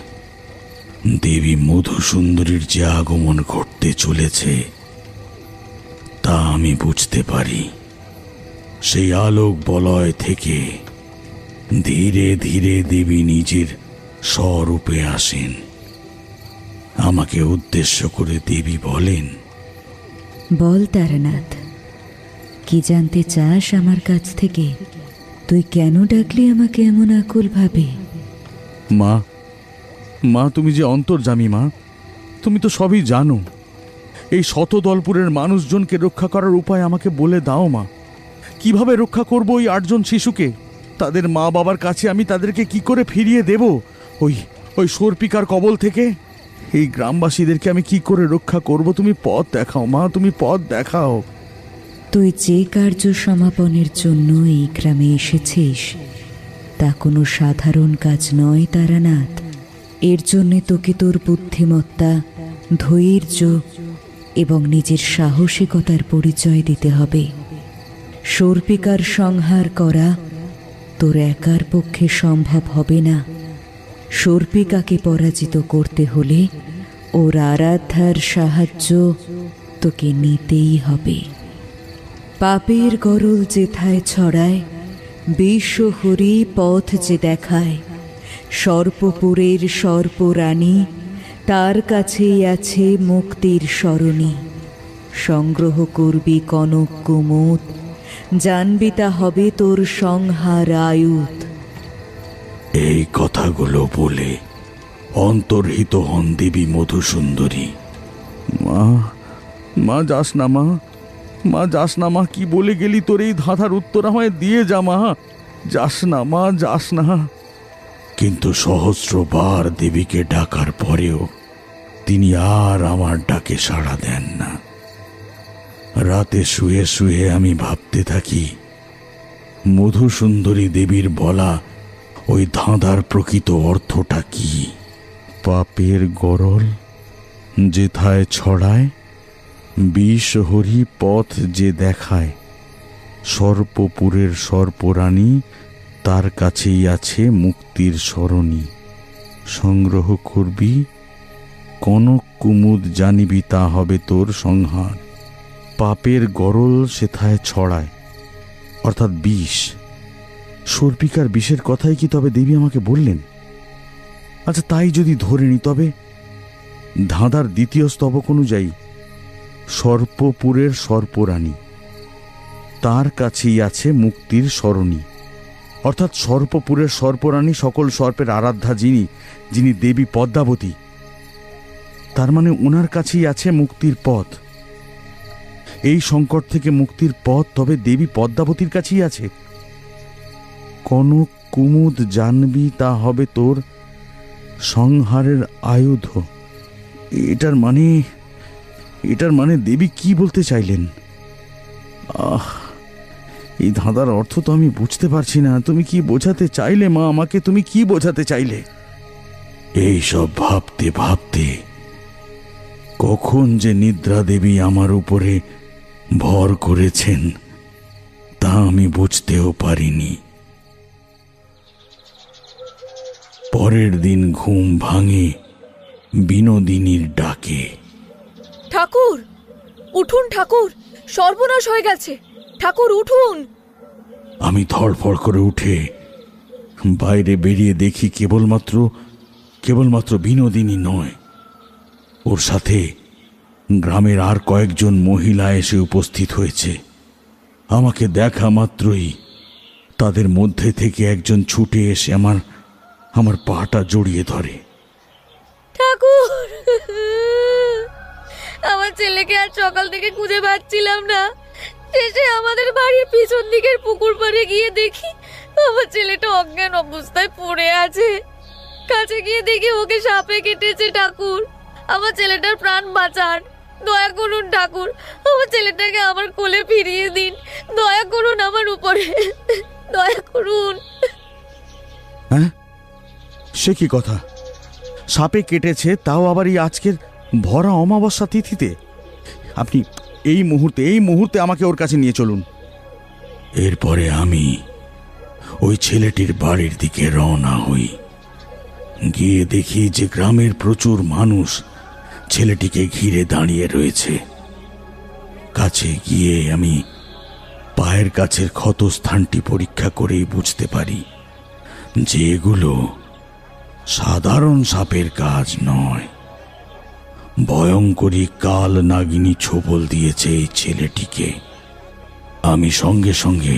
দেবী মধুসুন্দরীর যে আগমন ঘটতে চলেছে তা আমি বুঝতে পারি। সেই আলোক বলয় থেকে ধীরে ধীরে দেবী নিজের স্বরূপে আসেন। আমাকে উদ্দেশ্য করে দেবী বলেন,
বল তারানাথ, কি জানতে চাস আমার কাছ থেকে? তুই কেন ডাকলি আমাকে এমন আকুল ভাবে?
মা তুমি যে অন্তর্যামী মা, তুমি তো সবই জানো। এই শতদলপুরের মানুষজনকে রক্ষা করার উপায় আমাকে বলে দাও মা। কিভাবে রক্ষা করব ওই 8 জন শিশুকে? তাদের মা বাবার কাছে আমি তাদেরকে কি করে ফিরিয়ে দেব ওই সর্পিকার কবল থেকে? এই গ্রামবাসীদেরকে আমি কি করে রক্ষা করব? তুমি পথ দেখাও মা, তুমি পথ দেখাও।
তুই যে কার্য সমাপনের জন্য এই গ্রামে এসেছিস তা কোনো সাধারণ কাজ নয় তারানাথ। এর জন্যে তোকে তোর বুদ্ধিমত্তা, ধৈর্য এবং নিজের সাহসিকতার পরিচয় দিতে হবে। সর্পিকার সংহার করা তোর একার পক্ষে সম্ভব হবে না। সর্পিকাকে পরাজিত করতে হলে ওর আরাধ্যার সাহায্য তোকে নিতেই হবে। পাপের গরল যেথায় ছড়ায়, বিষ হরি পথ যে দেখায়, সর্পপুরের সর্পরানী তার কাছেই আছে মুক্তির সরণী। সংগ্রহ করবি কনক কুমুদ, জানবি তা হবে তোর সংহার আয়ুধ।
এই কথাগুলো বলে অন্তর্হিত হন দেবী মধুসুন্দরী। মা যাস না মা, মা যাস না মা, কি বলে গেলি? তোর এই ধাঁধার উত্তর আমায় দিয়ে যা মা, যাস না মা, যাস না। কিন্তু সহস্রবার দেবীকে ডাকার পরেও তিনি আর আমার ডাকে সাড়া দেন না। রাতে শুয়ে শুয়ে আমি ভাবতে থাকি, মধুসুন্দরী দেবীর বলা ওই ধাঁধার প্রকৃত অর্থটা কি। পাপের গরল যেথায় ছড়ায়, বিষহরি পথ যে দেখায়, সর্পপুরের সর্পরানী তার কাছেই আছে মুক্তির সরণি। সংগ্রহ করবি কনক কুমুদ, জানিবি তা হবে তোর সংহার। পাপের গরল সেথায় ছড়ায়, অর্থাৎ বিষ। সর্পিকার বিষের কথাই কি তবে দেবী আমাকে বললেন? আচ্ছা, তাই যদি ধরে নি, তবে ধাঁধার দ্বিতীয় স্তবক অনুযায়ী সর্পপুরের সর্পরানী তার কাছেই আছে মুক্তির সরণি, অর্থাৎ সর্পপুরের সর্পরানী সকল সর্পের আরাধ্যা, যিনি দেবী পদ্মাবতী। তার মানে ওনার কাছেই আছে মুক্তির পথ। এই সংকট থেকে মুক্তির পথ তবে দেবী পদ্মাবতীর কাছেই আছে। কনক কুমুদ জানবি তা হবে তোর সংহারের আয়ুধ। এটার মানে দেবী কি বলতে চাইলেন? এই ধাঁধার অর্থ তো আমি বুঝতে পারছি না। তুমি কি বোঝাতে চাইলে মা আমাকে? তুমি কি বোঝাতে চাইলে? এই সব ভাবতে ভাবতে কখন যে নিদ্রা দেবী আমার উপরে ভর করেছেন তা আমি বুঝতেও পারিনি। পরের দিন ঘুম ভাঙে বিনোদিনীর ডাকে।
ঠাকুর উঠুন, ঠাকুর সর্বনাশ হয়ে গেছে, ঠাকুর উঠুন।
আমি ধড়ফড় করে উঠে বাইরে বেরিয়ে দেখি কেবলমাত্র বিনোদিনী নয়, ওর সাথে গ্রামের আর কয়েকজন মহিলা এসে উপস্থিত হয়েছে। আমাকে দেখা মাত্রই তাদের মধ্যে থেকে একজন ছুটে এসে আমার পাটা জড়িয়ে ধরে।
ঠাকুর, আমার ছেলেকে আজ সকাল থেকে খুঁজে পাচ্ছিলাম না। শেষে আমাদের বাড়ির পিছন দিকের পুকুর পাড়ে গিয়ে দেখি আমার ছেলেটা অজ্ঞান অবস্থায় পড়ে আছে। কাছে গিয়ে দেখি ওকে সাপে কেটেছে। ঠাকুর, আমার ছেলেটার প্রাণ বাঁচান, দয়া করুন ঠাকুর। আমার ছেলেটাকে আমার কোলে ফিরিয়ে দিন, দয়া করুন আমার উপরে, দয়া করুন।
হ্যাঁ, সে কি কথা? সাপে কেটেছে, তাও আবার এই আজকের ভরা অমাবস্যা তিথিতে? আপনি এই মুহূর্তে আমাকে ওর কাছে নিয়ে চলুন। এরপরে আমি ওই ছেলেটির বাড়ির দিকে রওনা হই। গিয়ে দেখি যে গ্রামের প্রচুর মানুষ ছেলেটিকে ঘিরে দাঁড়িয়ে রয়েছে। কাছে গিয়ে আমি পায়ের কাছের ক্ষতস্থানটি পরীক্ষা করেই বুঝতে পারি যে এগুলো সাধারণ সাপের কাজ নয়। ভয়ঙ্করী কাল নাগিনী ছোবল দিয়েছে এই ছেলেটিকে। আমি সঙ্গে সঙ্গে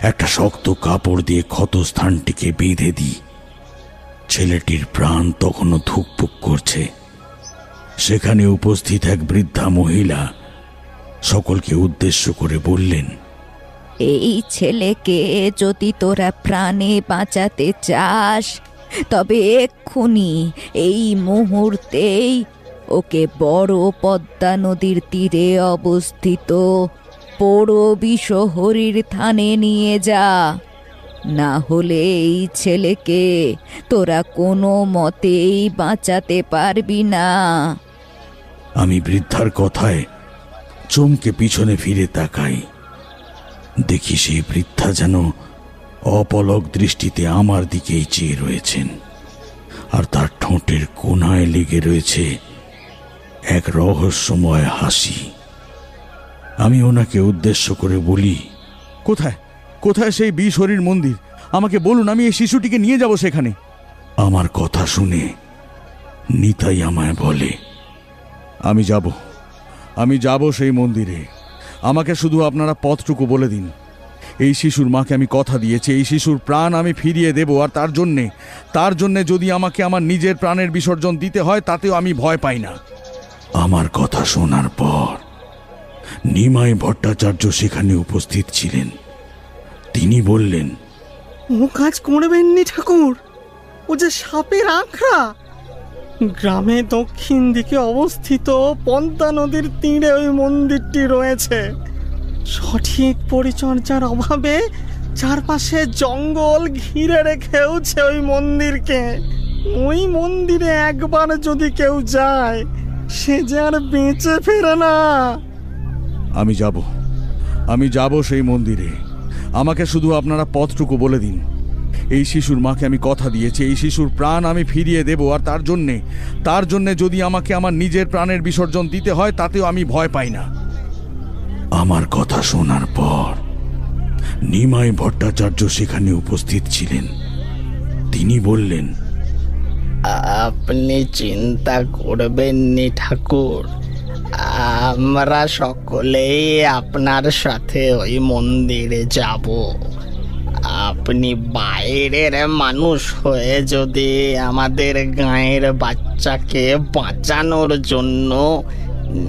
একটা শক্ত কাপড় দিয়ে ক্ষতস্থানটিকে বেঁধে দিই। ছেলেটির প্রাণ তখনও ধুকপুক করছে। সেখানে উপস্থিত এক বৃদ্ধা মহিলা সকলকে উদ্দেশ্য করে বললেন,
এই ছেলেকে যদি তোরা প্রাণে বাঁচাতে চাস তবে এক্ষুনি এই মুহূর্তেই ওকে বড় পদ্মা নদীর তীরে অবস্থিত পোড়ো বিষহরির থানে নিয়ে যা। না হলে এই ছেলেকে তোরা কোনো মতেই বাঁচাতে পারবি না।
আমি বৃদ্ধার কথায় চমকে পিছনে ফিরে তাকাই। দেখি সেই বৃদ্ধা যেন অপলক দৃষ্টিতে আমার দিকেই চেয়ে রয়েছেন, আর তার ঠোঁটের কোণায় লেগে রয়েছে এক রহস্যময় হাসি। আমি ওনাকে উদ্দেশ্য করে বলি, কোথায় সেই বিষহরির মন্দির? আমাকে বলুন, আমি এই শিশুটিকে নিয়ে যাব সেখানে। আমার কথা শুনে নিতাই আমায় বলে, আমি যাব সেই মন্দিরে। আমাকে শুধু আপনারা পথটুকু বলে দিন। এই শিশুর মাকে আমি কথা দিয়েছি, এই শিশুর প্রাণ আমি ফিরিয়ে দেব। আর তার জন্যে যদি আমাকে আমার নিজের প্রাণের বিসর্জন দিতে হয় তাতেও আমি ভয় পাই না। আমার কথা শোনার পর নিমাই ভট্টাচার্য সেখানে উপস্থিত ছিলেন। তিনি বললেন,
ও কাজ করবেননি ঠাকুর, ও যে সাপের আঁখড়া।
গ্রামে দক্ষিণ দিকে অবস্থিত পদ্মা নদীর তীরে ওই মন্দিরটি রয়েছে। সঠিক পরিচর্যার অভাবে চারপাশে জঙ্গল ঘিরে রেখেওছে ওই মন্দিরকে। ওই মন্দিরে একবার যদি কেউ যায়, সে যে আর বেঁচে ফেরে না।
আমি যাব সেই মন্দিরে। আমাকে শুধু আপনারা পথটুকু বলে দিন। এই শিশুর মাকে আমি কথা দিয়েছি, এই শিশুর প্রাণ আমি ফিরিয়ে দেব। আর তার জন্যে যদি আমাকে আমার নিজের প্রাণের বিসর্জন দিতে হয়, তাতেও আমি ভয় পাই না।
আমার কথা শোনার পর নিমাই ভট্টাচার্য সেখানে উপস্থিত ছিলেন। তিনি বললেন,
আপনি চিন্তা করবেন নি ঠাকুর, আমরা সকলেই আপনার সাথে ওই মন্দিরে যাব। আপনি বাইরের মানুষ হয়ে যদি আমাদের গাঁয়ের বাচ্চাকে বাঁচানোর জন্য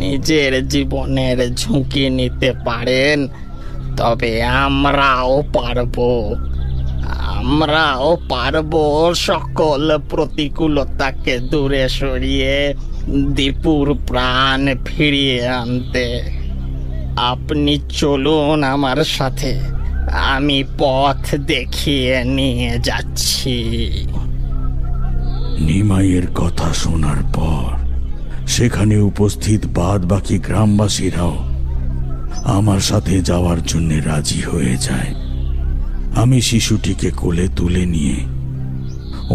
নিজের জীবনের ঝুঁকি নিতে পারেন, তবে আমরাও পারবো সকল প্রতিকূলতাকে দূরে সরিয়ে দীপুর প্রাণ ফিরিয়ে আনতে। আপনি চলুন আমার সাথে, আমি পথ দেখিয়ে নিয়ে যাচ্ছি।
নিমাইয়ের কথা শোনার পর সেখানে উপস্থিত বাদবাকি গ্রামবাসীরাও আমার সাথে যাওয়ার জন্য রাজি হয়ে যায়। আমি শিশুটিকে কোলে তুলে নিয়ে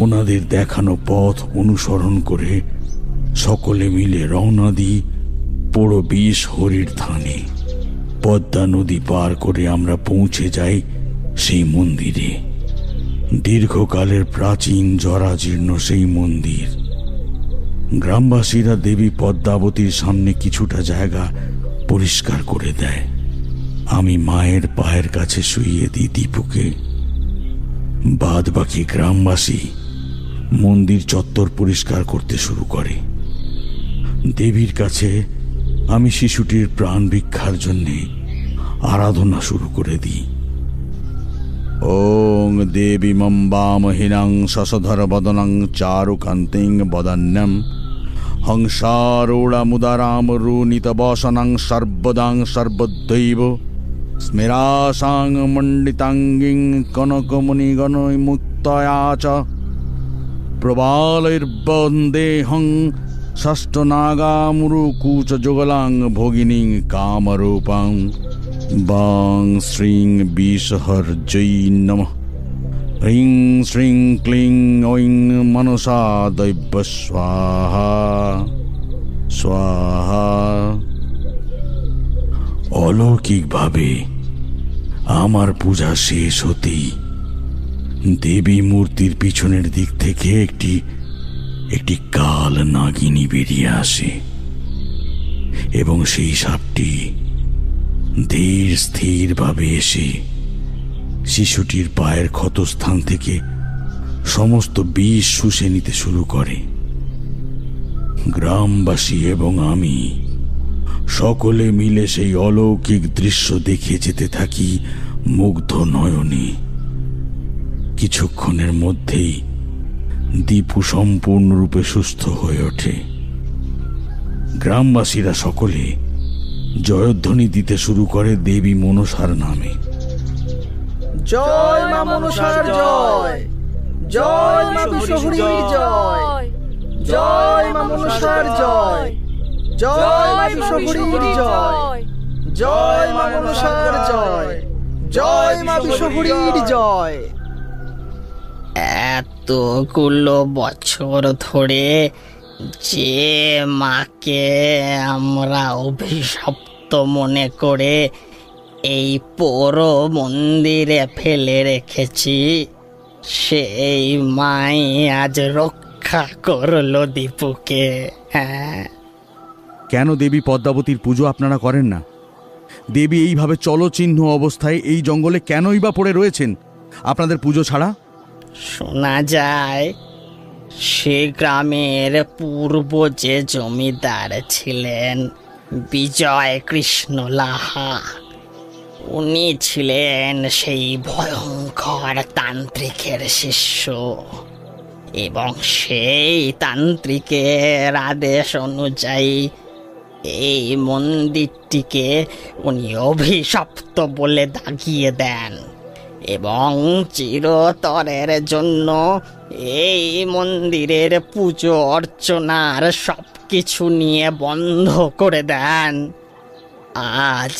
ওনাদের দেখানো পথ অনুসরণ করে সকলে মিলে রওনা দিই পোড়ো 20 হরির থানে। পদ্মা নদী পার করে আমরা পৌঁছে যাই সেই মন্দিরে। দীর্ঘকালের প্রাচীন জরাজীর্ণ সেই মন্দির। গ্রামবাসীরা দেবী পদ্মাবতীর সামনে কিছুটা জায়গা পরিষ্কার করে দেয়। আমি মায়ের পায়ের কাছে শুইয়ে দিই দীপুকে। বাদ বাকি গ্রামবাসী মন্দির চত্বর পরিষ্কার করতে শুরু করে। দেবীর কাছে আমি শিশুটির প্রাণ ভিক্ষার জন্যে আরাধনা শুরু করে দিই।
ওং দেবী মম্বামহিনাং শশধর বদনং চারুকান্তিং বদন্যম হংসারূঢ়মুদারামরুণিত বসনং সর্বদাং সর্বদৈব স্মেরাসাং মণ্ডিতাঙ্গিং কনকমুনিগণমুক্তয়া চ প্রবালৈর্বন্দেহং ষষ্ঠনাগামুরুকুচ যুগলাং ভোগিনীং কামরূপাং বাং শ্রীং বিষহর্যৈ নমঃ হ্রিং শ্রীং ক্লিং ঐং মনসা দৈব স্বাহা স্বাহা।
অলৌকিকভাবে আমার পূজা শেষ হতেই দেবী মূর্তির পিছনের দিক থেকে একটি কাল নাগিনী বেরিয়ে আসে এবং সেই সাপটি ধীর স্থিরভাবে এসে শিশুটির পায়ের ক্ষতস্থান থেকে সমস্ত বিষ শুষে নিতে শুরু করে। গ্রামবাসী এবং আমি সকলে মিলে সেই অলৌকিক দৃশ্য দেখে যেতে থাকি মুগ্ধ নয়নে। কিছুক্ষণের মধ্যেই দীপু সম্পূর্ণরূপে সুস্থ হয়ে ওঠে। গ্রামবাসীরা সকলে জয়ধ্বনি দিতে শুরু করে দেবী মনসার নামে।
জয় মা মনসার জয়, জয় মা বিশ্বহরীর জয়, জয় মা মনসার জয়, জয় মা বিশ্বহরীর জয়, জয় মা মনসার জয়, জয় মা বিশ্বহরীর জয়।
এতগুলো বছর ধরে যে মাকে আমরা অভিশপ্ত মনে করে এই পোড়ো মন্দিরে ফেলে রেখেছি, সেই মাই আজ রক্ষা করলো দীপুকে। হ্যাঁ,
কেন দেবী পদ্মাবতীর পুজো আপনারা করেন না? দেবী এইভাবে চলচিহ্ন অবস্থায় এই জঙ্গলে কেনই বা পড়ে রয়েছেন আপনাদের পুজো ছাড়া?
শোনা যায় সে গ্রামের পূর্ব যে জমিদার ছিলেন বিজয় কৃষ্ণ লাহা, উনি ছিলেন সেই ভয়ঙ্কর তান্ত্রিকের শিষ্য।
এবং সেই তান্ত্রিকের আদেশ অনুযায়ী এই মন্দিরটিকে উনি অভিশপ্ত বলে দাগিয়ে দেন এবং চিরতরের জন্য এই মন্দিরের পুজো অর্চনার সব কিছু নিয়ে বন্ধ করে দেন। আজ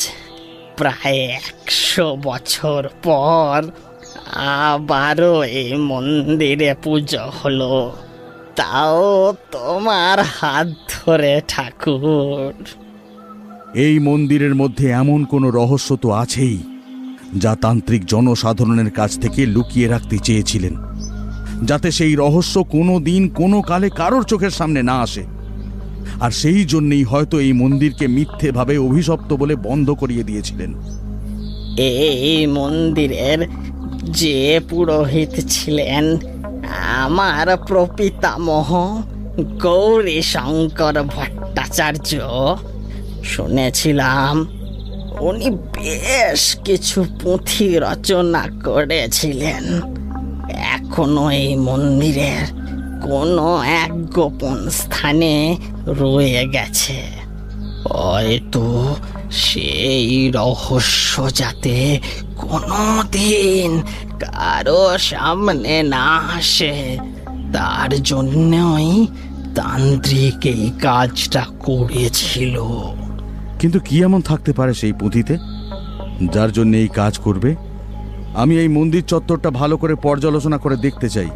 প্রায় 100 বছর পর আবারও এই মন্দিরে পুজো হলো, তাও তোমার হাত ধরে ঠাকুর।
এই মন্দিরের মধ্যে এমন কোনো রহস্য তো আছেই যা তান্ত্রিক জনসাধারণের কাছ থেকে লুকিয়ে রাখতে চেয়েছিলেন, যাতে সেই রহস্য কোনো দিন কোনো কালে কারোর চোখের সামনে না আসে। আর সেই জন্যই হয়তো এই মন্দিরকে মিথ্যেভাবে অভিশপ্ত বলে বন্ধ করিয়ে দিয়েছিলেন।
এই মন্দিরের যে পুরোহিত ছিলেন আমার প্রপিতামহ গৌরী শঙ্কর ভট্টাচার্য, শুনেছিলাম উনি বেশ কিছু পুঁথি রচনা করেছিলেন। এখনো এই মন্দিরের কোনো এক গোপন স্থানে রয়ে গেছে। হয়তো সেই রহস্য যাতে কোনোদিন কারো সামনে না আসে, তার জন্যই তান্ত্রিক এই কাজটা করেছিল।
কিন্তু কি এমন থাকতে পারে সেই পুঁথিতে যার জন্য এই কাজ করবে? আমি এই মন্দির চত্বরটা ভালো করে পর্যালোচনা করে দেখতে চাই।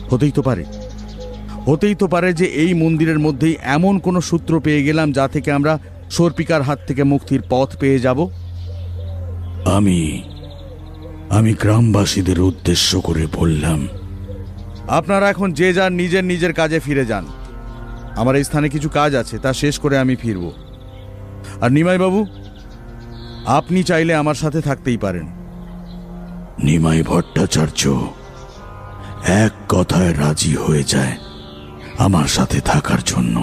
হতেই তো পারে যে এই মন্দিরের মধ্যেই এমন কোনো সূত্র পেয়ে গেলাম যা থেকে আমরা সর্পিকার হাত থেকে মুক্তির পথ পেয়ে যাব।
আমি গ্রামবাসীদের উদ্দেশ্য করে বললাম,
আপনারা এখন যে যার নিজের নিজের কাজে ফিরে যান। আমার এই স্থানে কিছু কাজ আছে, তা শেষ করে আমি ফিরব। আর নিমাই বাবু, আপনি চাইলে আমার সাথে থাকতেই পারেন।
নিমাই ভট্টাচার্য এক কথায় রাজি হয়ে যায় আমার সাথে থাকার জন্য।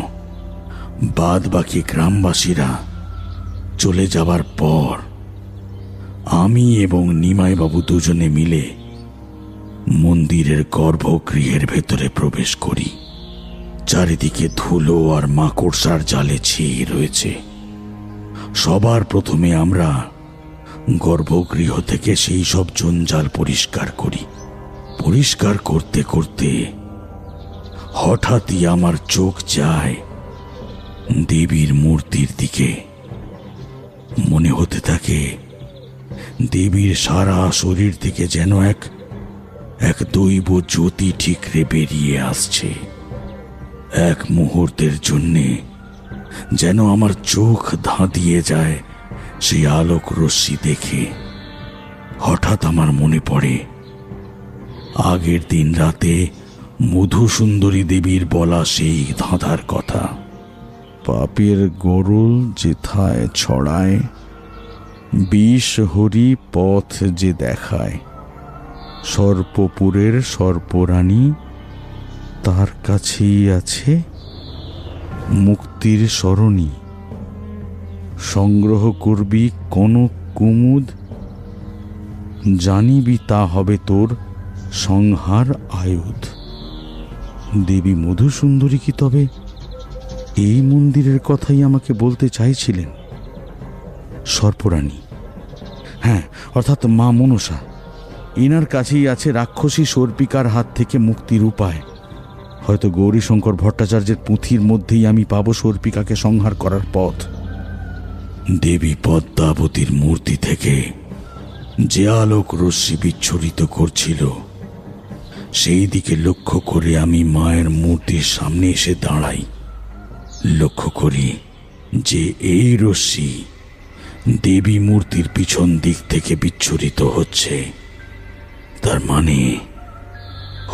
বাদ বাকি গ্রামবাসীরা চলে যাবার পর আমি এবং নিমাই বাবু দুজনে মিলে মন্দিরের গর্ভগৃহের ভেতরে প্রবেশ করি। চারিদিকে ধুলো আর মাকড়সার জালে ছেয়ে রয়েছে। সবার প্রথমে আমরা গর্ভগৃহ থেকে সেই সব জঞ্জাল পরিষ্কার করি। পরিষ্কার করতে করতে হঠাৎই আমার চোখ যায় দেবীর মূর্তির দিকে। মনে হতে থাকে দেবীর সারা শরীর থেকে যেন এক দৈব জ্যোতি ঠিকরে বেরিয়ে আসছে। এক মুহূর্তের জন্যে যেন আমার চোখ ধাঁধিয়ে যায় সেই আলোক রশ্মি দেখে। হঠাৎ আমার মনে পড়ে আগের দিন রাতে মধুসুন্দরী দেবীর বলা সেই ধাঁধার কথা।
পাপের গরল যেথায় ছড়ায়, বিষ হরি পথ যে দেখায়, সর্পপুরের সর্পরানী তার কাছেই আছে মুক্তির সরণি। সংগ্রহ করবি কনক কুমুদ, জানিবি তা হবে তোর সংহার আয়ুধ। দেবী মধুসুন্দরী কি তবে এই মন্দিরের কথাই আমাকে বলতে চাইছিলেন? সর্পরানী, হ্যাঁ, অর্থাৎ মা মনসা, ইনার কাছেই আছে রাক্ষসী সর্পিকার হাত থেকে মুক্তির উপায়। হয়তো গৌরীশঙ্কর ভট্টাচার্যের পুঁথির মধ্যেই আমি পাবো সর্পিকাকে সংহার করার পথ।
দেবী পদ্মাবতীর মূর্তি থেকে যে আলোক রশ্মি বিচ্ছুরিত করছিল সেই দিকে লক্ষ্য করে আমি মায়ের মূর্তির সামনে এসে দাঁড়াই। লক্ষ্য করি যে এই রশ্মি দেবী মূর্তির পিছন দিক থেকে বিচ্ছুরিত হচ্ছে। তার মানে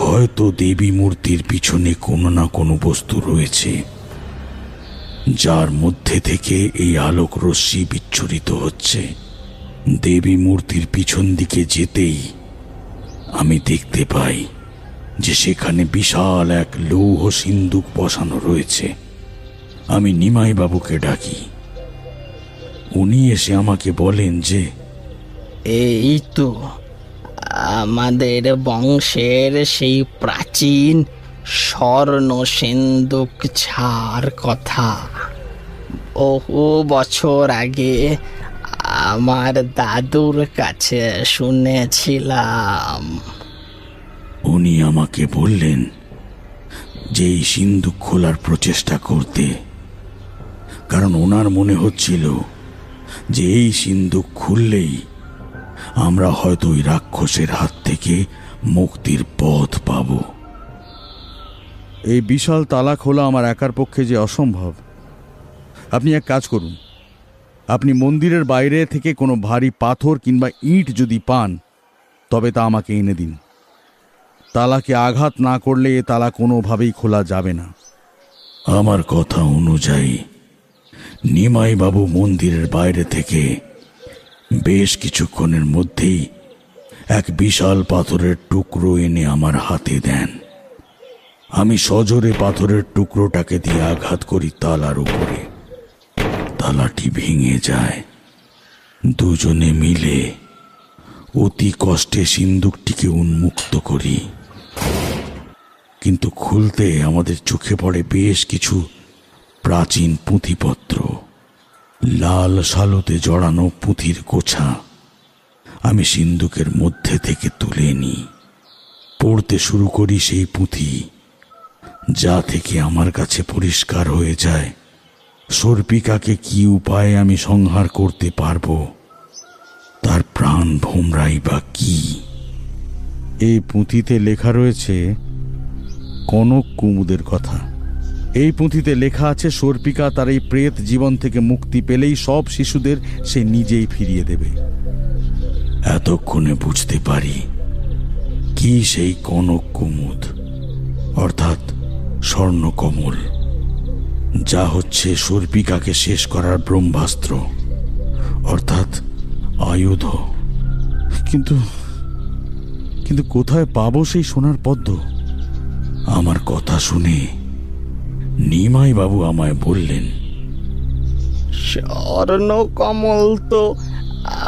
হয়তো দেবী মূর্তির পিছনে কোনো না কোনো বস্তু রয়েছে যার মধ্যে থেকে এই আলোক রশ্মি বিচ্ছুরিত হচ্ছে। দেবী মূর্তির পিছন দিকে যেতেই আমি দেখতে পাই যে সেখানে বিশাল এক লৌহ সিন্দুক বসানো রয়েছে। আমি নিমাই বাবুকে ডাকি। উনি এসে আমাকে বলেন যে
এই তো আমাদের বংশের সেই প্রাচীন
স্বর্ণ সিন্দুক ছাড় কথা বহু বছর আগে আমার দাদুর কাছে শুনেছিলাম।
উনি আমাকে বললেন যে এই সিন্দুক খোলার প্রচেষ্টা করতে, কারণ ওনার মনে হচ্ছিল যে এই সিন্দুক খুললেই আমরা হয়তো ওই রাক্ষসের হাত থেকে মুক্তির পথ পাব।
এই বিশাল তালা খোলা আমার একার পক্ষে যে অসম্ভব। আপনি এক কাজ করুন, আপনি মন্দিরের বাইরে থেকে কোনো ভারী পাথর কিংবা ইট যদি পান তবে তা আমাকে এনে দিন। তালাকে আঘাত না করলে এ তালা কোনোভাবেই খোলা যাবে না।
আমার কথা অনুযায়ী নিমাই বাবু মন্দিরের বাইরে থেকে বেশ কিছুক্ষণের মধ্যেই এক বিশাল পাথরের টুকরো এনে আমার হাতে দেন। আমি সজোরে পাথরের টুকরোটাকে দিয়ে আঘাত করি তালার উপরে। তালাটি ভেঙে যায়। দুজনে মিলে অতি কষ্টে সিন্দুকটিকে উন্মুক্ত করি, কিন্তু খুলতে আমাদের চোখে পড়ে বেশ কিছু প্রাচীন পুঁথিপত্র, লাল শালুতে জড়ানো পুঁথির গোছা। আমি সিন্দুকের মধ্যে থেকে তুলে নিই, পড়তে শুরু করি সেই পুঁথি, যা থেকে আমার কাছে পরিষ্কার হয়ে যায় সর্পিকাকে কি উপায়ে আমি সংহার করতে পারবো, তার প্রাণ ভোমরাই বা কি।
এই পুঁথিতে লেখা রয়েছে কনক কুমুদের কথা। এই পুঁথিতে লেখা আছে সর্পিকা তার এই প্রেত জীবন থেকে মুক্তি পেলেই সব শিশুদের সে নিজেই ফিরিয়ে দেবে।
এতক্ষণে বুঝতে পারি কি সেই কনক কুমুদ, অর্থাৎ স্বর্ণকমল, যা হচ্ছে সর্পিকাকে শেষ করার ব্রহ্মাস্ত্র, অর্থাৎ আয়ুধ।
কিন্তু কিন্তু কোথায় পাবো সেই সোনার পদ্ম?
আমার কথা শুনে নিমাই বাবু আমায় বললেন,
স্বর্ণ কমল তো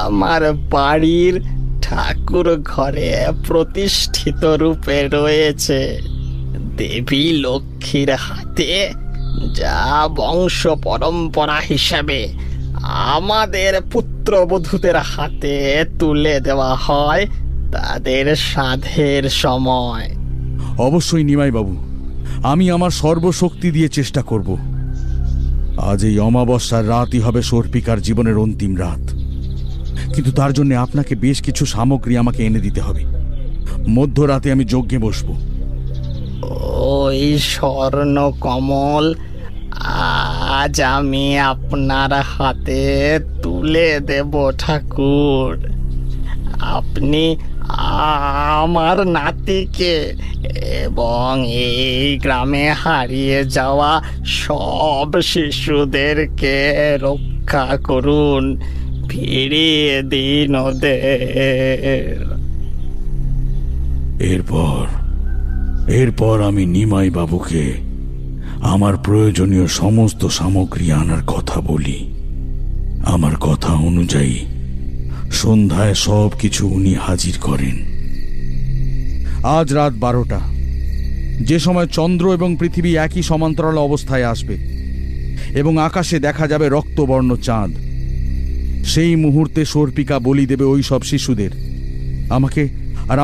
আমার বাড়ির ঠাকুর ঘরে প্রতিষ্ঠিত রূপে রয়েছে দেবী লক্ষ্মীর হাতে, যা বংশ পরম্পরা হিসাবে আমাদের পুত্রবধূদের হাতে তুলে দেওয়া হয় তাদের সাধের সময়।
অবশ্যই নিমাই বাবু, আমি আমার সর্বশক্তি দিয়ে চেষ্টা করব। আজ এই অমাবস্যার রাতই হবে সর্পিকার জীবনের অন্তিম রাত, কিন্তু তার জন্য আপনাকে বেশ কিছু সামগ্রী আমাকে এনে দিতে হবে। মধ্যরাতে আমি যজ্ঞে বসবো।
ওই স্বর্ণ কমল আজ আমি আপনার হাতে তুলে দেব ঠাকুর। আপনি আমার নাতিকে এবং এই গ্রামে হারিয়ে যাওয়া সব শিশুদেরকে রক্ষা করুন, ফিরিয়ে দিন ওদের।
এরপর আমি নিমাই বাবুকে আমার প্রয়োজনীয় সমস্ত সামগ্রী আনার কথা বলি। আমার কথা অনুযায়ী সন্ধ্যায় সব কিছু উনি হাজির করেন।
আজ রাত 12টা, যে সময় চন্দ্র এবং পৃথিবী একই সমান্তরাল অবস্থায় আসবে এবং আকাশে দেখা যাবে রক্তবর্ণ চাঁদ, সেই মুহূর্তে সর্পিকা বলি দেবে ওই সব শিশুদের।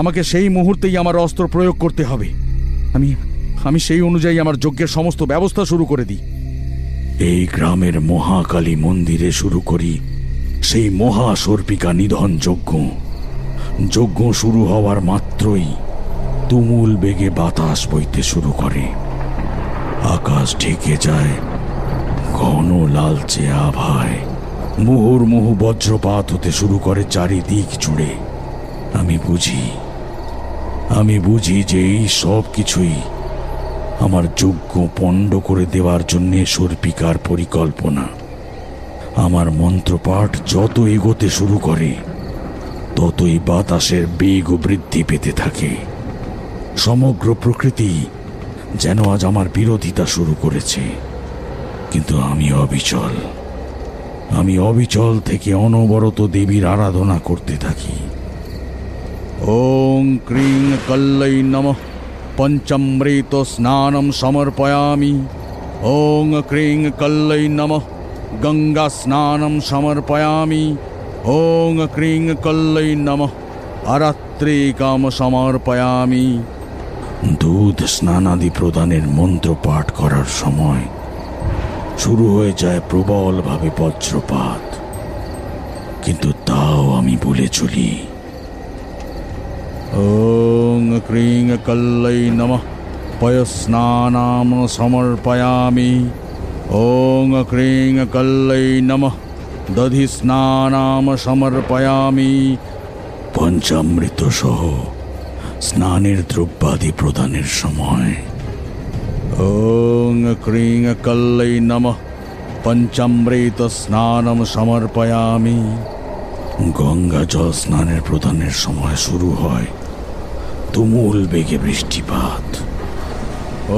আমাকে সেই মুহূর্তেই আমার অস্ত্র প্রয়োগ করতে হবে। আমি সেই অনুযায়ী আমার যজ্ঞের সমস্ত ব্যবস্থা শুরু করে দিই।
এই গ্রামের মহাকালী মন্দিরে শুরু করি সেই মহা সর্পিকা নিধন যজ্ঞ। যজ্ঞ শুরু হওয়ার মাত্রই তুমুল বেগে বাতাস বইতে শুরু করে। আকাশ ঢেকে যায় ঘন লালচে আভায়। মুহুর্মুহু বজ্রপাত হতে শুরু করে চারিদিক জুড়ে। আমি বুঝি যে এই সব কিছুই আমার যজ্ঞ পণ্ড করে দেওয়ার জন্যে সর্পিকার পরিকল্পনা। আমার মন্ত্রপাঠ যত এগোতে শুরু করে ততই বাতাসের বেগ বৃদ্ধি পেতে থাকে। সমগ্র প্রকৃতি যেন আজ আমার বিরোধিতা শুরু করেছে, কিন্তু আমি অবিচল থেকে অনবরত দেবীর আরাধনা করতে থাকি।
ওং ক্রিং কল্লাই নমঃ, পঞ্চমৃত স্নানম সমর্পয়ামি। ওং ক্রিং কল্লৈ নমঃ। গঙ্গা স্নানম সমর্পয়ামি। ওং ক্রিং কল্লৈ নমঃ। আরাত্রিকাম সমর্পয়ামি।
দুধ স্নানাদি প্রদানের মন্ত্র পাঠ করার সময় শুরু হয়ে যায় প্রবলভাবে বজ্রপাত, কিন্তু তাও আমি বলে চলি,
ওং ক্রিং কল্লৈ নমঃ। পয়স্নানাম সমর্পয়ামি। ওং ক্রিং কল্লৈ নমঃ। দধি স্নানাম সমর্পয়ামি।
পঞ্চামৃত সহ স্নানের দ্রব্যাদি প্রদানের সময়
ওং ক্রিং কল্লৈ নমঃ। পঞ্চমৃত স্নানম সমর্পয়ামি।
গঙ্গা জল স্নানের প্রদানের সময় শুরু হয় তুমুল বেগে বৃষ্টিপাত।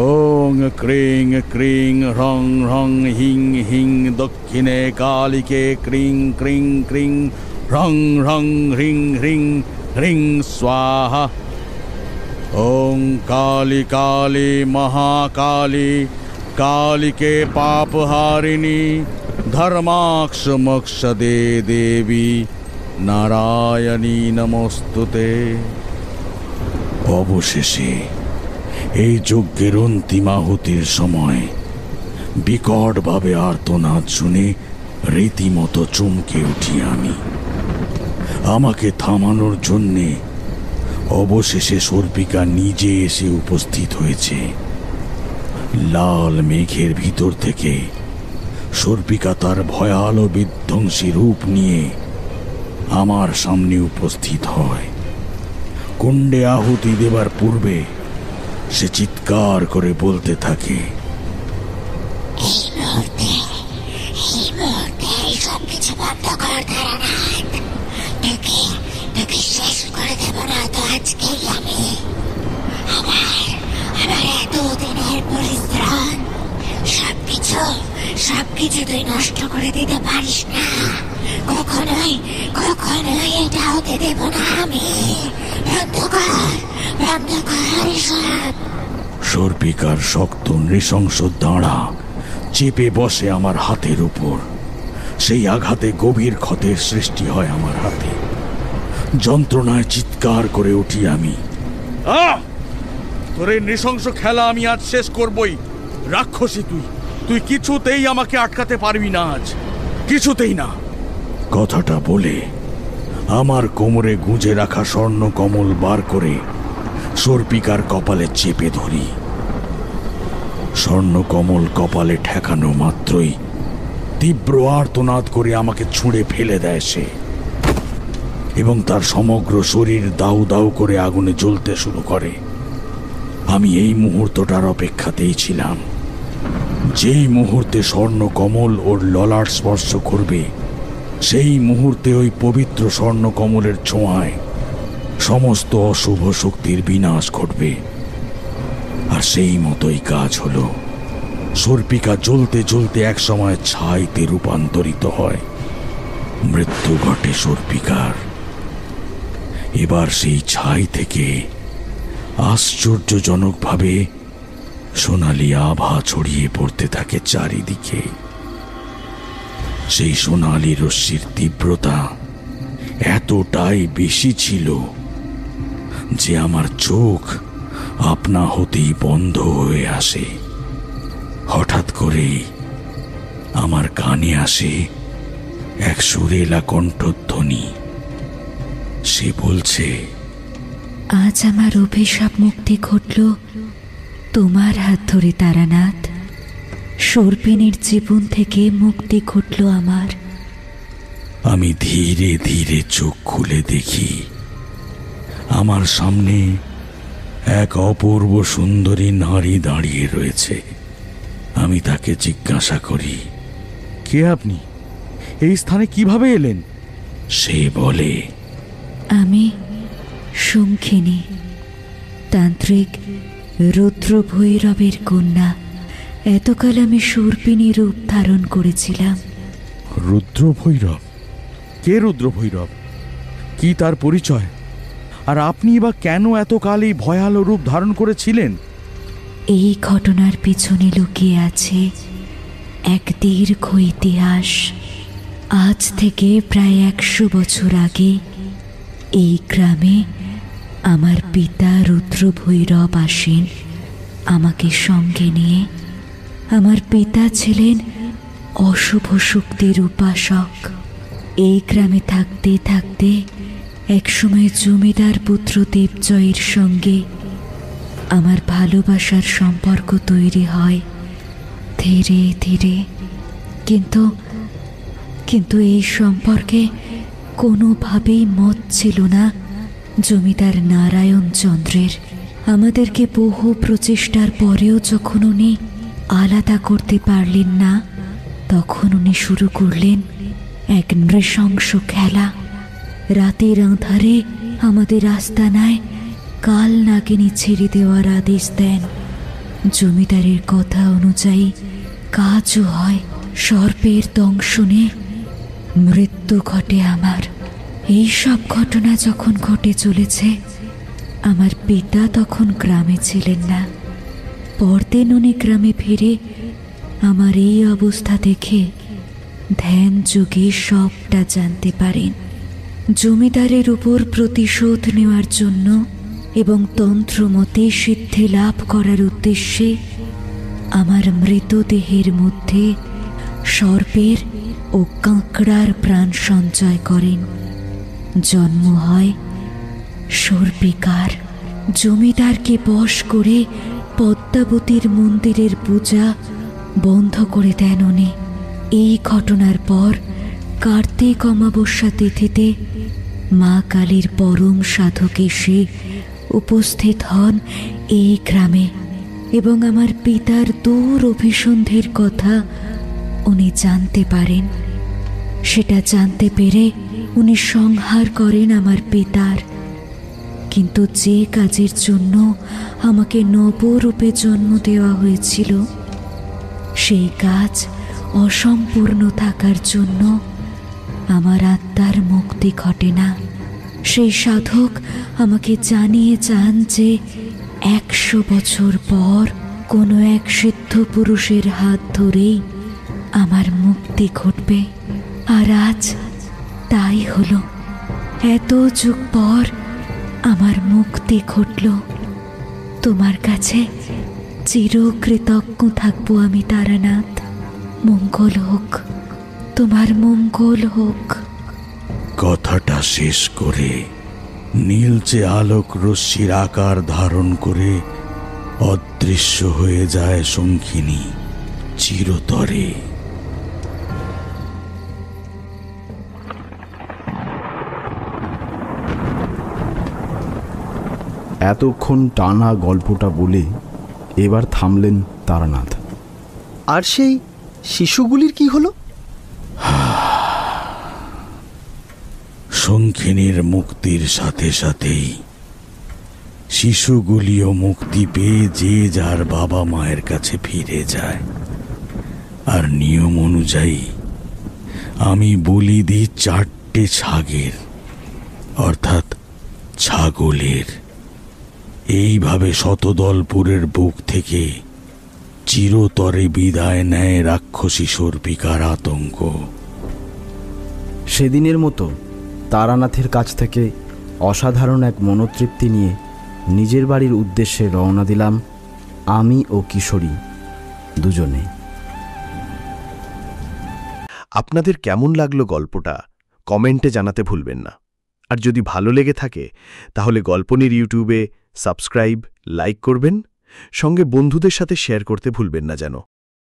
ওং ক্রিং ক্রিং হ্রং হ্রং হিং হিং দক্ষিণে কালিকে ক্রিং ক্রিং ক্রিং হ্রং হ্রং হ্রিং হ্রিং হ্রিং স্বাহা। ওং কালী কালী মহাকালী কালিকে পাপহারিণী ধর্মাক্ষ মোক্ষদে দেবী নারায়ণী নমস্তুতে।
অবশেষে এই যজ্ঞের অন্তিম আহুতির সময় বিকটভাবে আর্তনাদ শুনে রীতিমতো চমকে উঠি আমি। আমাকে থামানোর জন্যে অবশেষে সর্পিকা নিজে এসে উপস্থিত হয়েছে। লাল মেঘের ভিতর থেকে সর্পিকা তার ভয়ালো বিধ্বংসী রূপ নিয়ে আমার সামনে উপস্থিত হয়। কুণ্ডে আহুতি দেবার পূর্বে সে চিৎকার করে বলতে থাকে,
এই মুহূর্তে সবকিছু বন্ধ কর তারানাথ। তোকে শেষ করে দেব না তো আজকেই আমি। আমার এতদিনের পরিশ্রম সবকিছু তুই নষ্ট করে দিতে পারিস না। কখনোই এটা হতে দেব না আমি। বন্ধ কর এসব।
সর্পিকার শক্ত নৃশংস দাঁড়া চেপে বসে আমার হাতের উপর। সেই আঘাতে গভীর ক্ষতের সৃষ্টি হয় আমার হাতে। যন্ত্রণায় চিৎকার করে উঠি আমি,
তোর এই নৃশংস খেলা আমি আজ শেষ করবই। রাক্ষসী তুই কিছুতেই আমাকে আটকাতে পারবি না আজ, কিছুতেই না।
কথাটা বলে আমার কোমরে গুঁজে রাখা স্বর্ণ কমল বার করে সর্পিকার কপালে চেপে ধরি। স্বর্ণ কমল কপালে ঠেকানো মাত্রই তীব্র আর্তনাদ করে আমাকে ছুঁড়ে ফেলে দেয় সে, এবং তার সমগ্র শরীর দাউ দাউ করে আগুনে জ্বলতে শুরু করে। আমি এই মুহূর্তটার অপেক্ষাতেই ছিলাম। যেই মুহূর্তে স্বর্ণ কমল ওর ললাট স্পর্শ করবে, সেই মুহূর্তে ওই পবিত্র স্বর্ণ কমলের ছোঁয়ায় সমস্ত অশুভ শক্তির বিনাশ ঘটবে। আর সেই মতোই কাজ হলো। সর্পিকা জ্বলতে জ্বলতে একসময় ছাইতে রূপান্তরিত হয়। মৃত্যু ঘটে সর্পিকার। এবার সেই ছাই থেকে আশ্চর্যজনকভাবে সোনালি আভা ছড়িয়ে পড়তে থাকে চারিদিকে। সেই সোনালি রশ্মির তীব্রতা এতটাই বেশি ছিল যে আমার চোখ আপনা হতেই বন্ধ হয়ে আসে। হঠাৎ করেই আমার কানে আসে এক সুরেলা কণ্ঠধ্বনি। সে বলছে,
আজ আমার অভিশাপ মুক্তি ঘটল তোমার হাত ধরে তারানাথ। সর্পিনীর জীবন থেকে মুক্তি ঘটল আমার।
আমি ধীরে ধীরে চোখ খুলে দেখি আমার সামনে এক অপূর্ব সুন্দরী নারী দাঁড়িয়ে রয়েছে। আমি তাকে জিজ্ঞাসা করি,
কে আপনি? এই স্থানে কিভাবে এলেন?
সে বলে,
আমি শঙ্খিনী, তান্ত্রিক রুদ্র ভৈরবের কন্যা। এতকাল আমি সর্পিনী রূপ ধারণ করেছিলাম।
রুদ্র ভৈরব? কে রুদ্র ভৈরব? কি তার পরিচয়? আর আপনি বা কেন এতকাল এই ভয়াল রূপ ধারণ করেছিলেন?
এই ঘটনার পিছনে লুকিয়ে আছে এক দীর্ঘ ইতিহাস। আজ থেকে প্রায় 100 বছর আগে এই গ্রামে আমার পিতা রুদ্রভৈরব আসেন আমাকে সঙ্গে নিয়ে। আমার পিতা ছিলেন অশুভ শক্তির উপাসক। এই গ্রামে থাকতে থাকতে একসময় জমিদার পুত্র দেবজয়ের সঙ্গে আমার ভালোবাসার সম্পর্ক তৈরি হয় ধীরে ধীরে। কিন্তু এই সম্পর্কে কোনোভাবেই মত ছিল না জমিদার নারায়ণ চন্দ্রের। আমাদেরকে বহু প্রচেষ্টার পরেও যখন উনি আলাদা করতে পারলেন না, তখন উনি শুরু করলেন এক নৃশংস খেলা। রাতের আঁধারে আমাদের আস্তানায় কাল নাগিনী ছেড়ে দেওয়ার আদেশ দেন। জমিদারের কথা অনুযায়ী কাজও হয়। সর্পের দংশনে মৃত্যু ঘটে আমার। এই সব ঘটনা যখন ঘটে চলেছে, আমার পিতা তখন গ্রামে ছিলেন না। পরদিন উনি গ্রামে ফিরে আমার এই অবস্থা দেখে ধ্যান যোগে সবটা জানতে পারেন। জমিদারের উপর প্রতিশোধ নেওয়ার জন্য এবং তন্ত্রমতে সিদ্ধি লাভ করার উদ্দেশ্যে আমার মৃতদেহের মধ্যে সর্পের ও কাঁকড়ার প্রাণ সঞ্চয় করেন। জন্ম হয় সর্পিকার। জমিদারকে বশ করে পদ্মাবতীর মন্দিরের পূজা বন্ধ করে দেন উনি। এই ঘটনার পর কার্তিক অমাবস্যা তিথিতে মা কালীর পরম সাধক এসে উপস্থিত হন এই গ্রামে এবং আমার পিতার দূর অভিসন্ধির কথা উনি জানতে পারেন। সেটা জানতে পেরে উনি সংহার করেন আমার পিতার। কিন্তু যে কাজের জন্য আমাকে নবরূপে জন্ম দেওয়া হয়েছিল, সেই কাজ অসম্পূর্ণ থাকার জন্য আমার আত্মার মুক্তি ঘটে না। সেই সাধক আমাকে জানিয়ে চান যে 100 বছর পর কোনো এক সিদ্ধ পুরুষের হাত ধরেই আমার মুক্তি ঘটবে। আর আজ তাই হলো। এত যুগ পর আমার মুক্তি ঘটল। তোমার কাছে চিরকৃতজ্ঞ থাকবো আমি তারানাথ। মঙ্গল হোক, তোমার মঙ্গল হোক।
কথাটা শেষ করে নীলচে আলোক রশ্মির আকার ধারণ করে অদৃশ্য হয়ে যায় শঙ্খিনী চিরতরে।
এতক্ষণ টানা গল্পটা বলে এবার থামলেন তারানাথ।
আর সেই শিশুগুলির কি হলো?
শঙ্খিনীর মুক্তির সাথে সাথেই শিশুগুলিও মুক্তি পেয়ে যে যার বাবা মায়ের কাছে ফিরে যায়। আর নিয়ম অনুযায়ী আমি বলি দিই 4টে ছাগের, অর্থাৎ ছাগলের। এইভাবে শতদলপুরের বুক থেকে চিরতরে বিদায় নেয় রাক্ষসী সর্পিকার আতঙ্ক।
সেদিনের মতো তারানাথের কাছ থেকে অসাধারণ এক মনোতৃপ্তি নিয়ে নিজের বাড়ির উদ্দেশ্যে রওনা দিলাম আমি ও কিশোরী দুজনে।
আপনাদের কেমন লাগলো গল্পটা কমেন্টে জানাতে ভুলবেন না। আর যদি ভালো লেগে থাকে তাহলে গল্পনির ইউটিউবে সাবস্ক্রাইব, লাইক করবেন, সঙ্গে বন্ধুদের সাথে শেয়ার করতে ভুলবেন না যেন।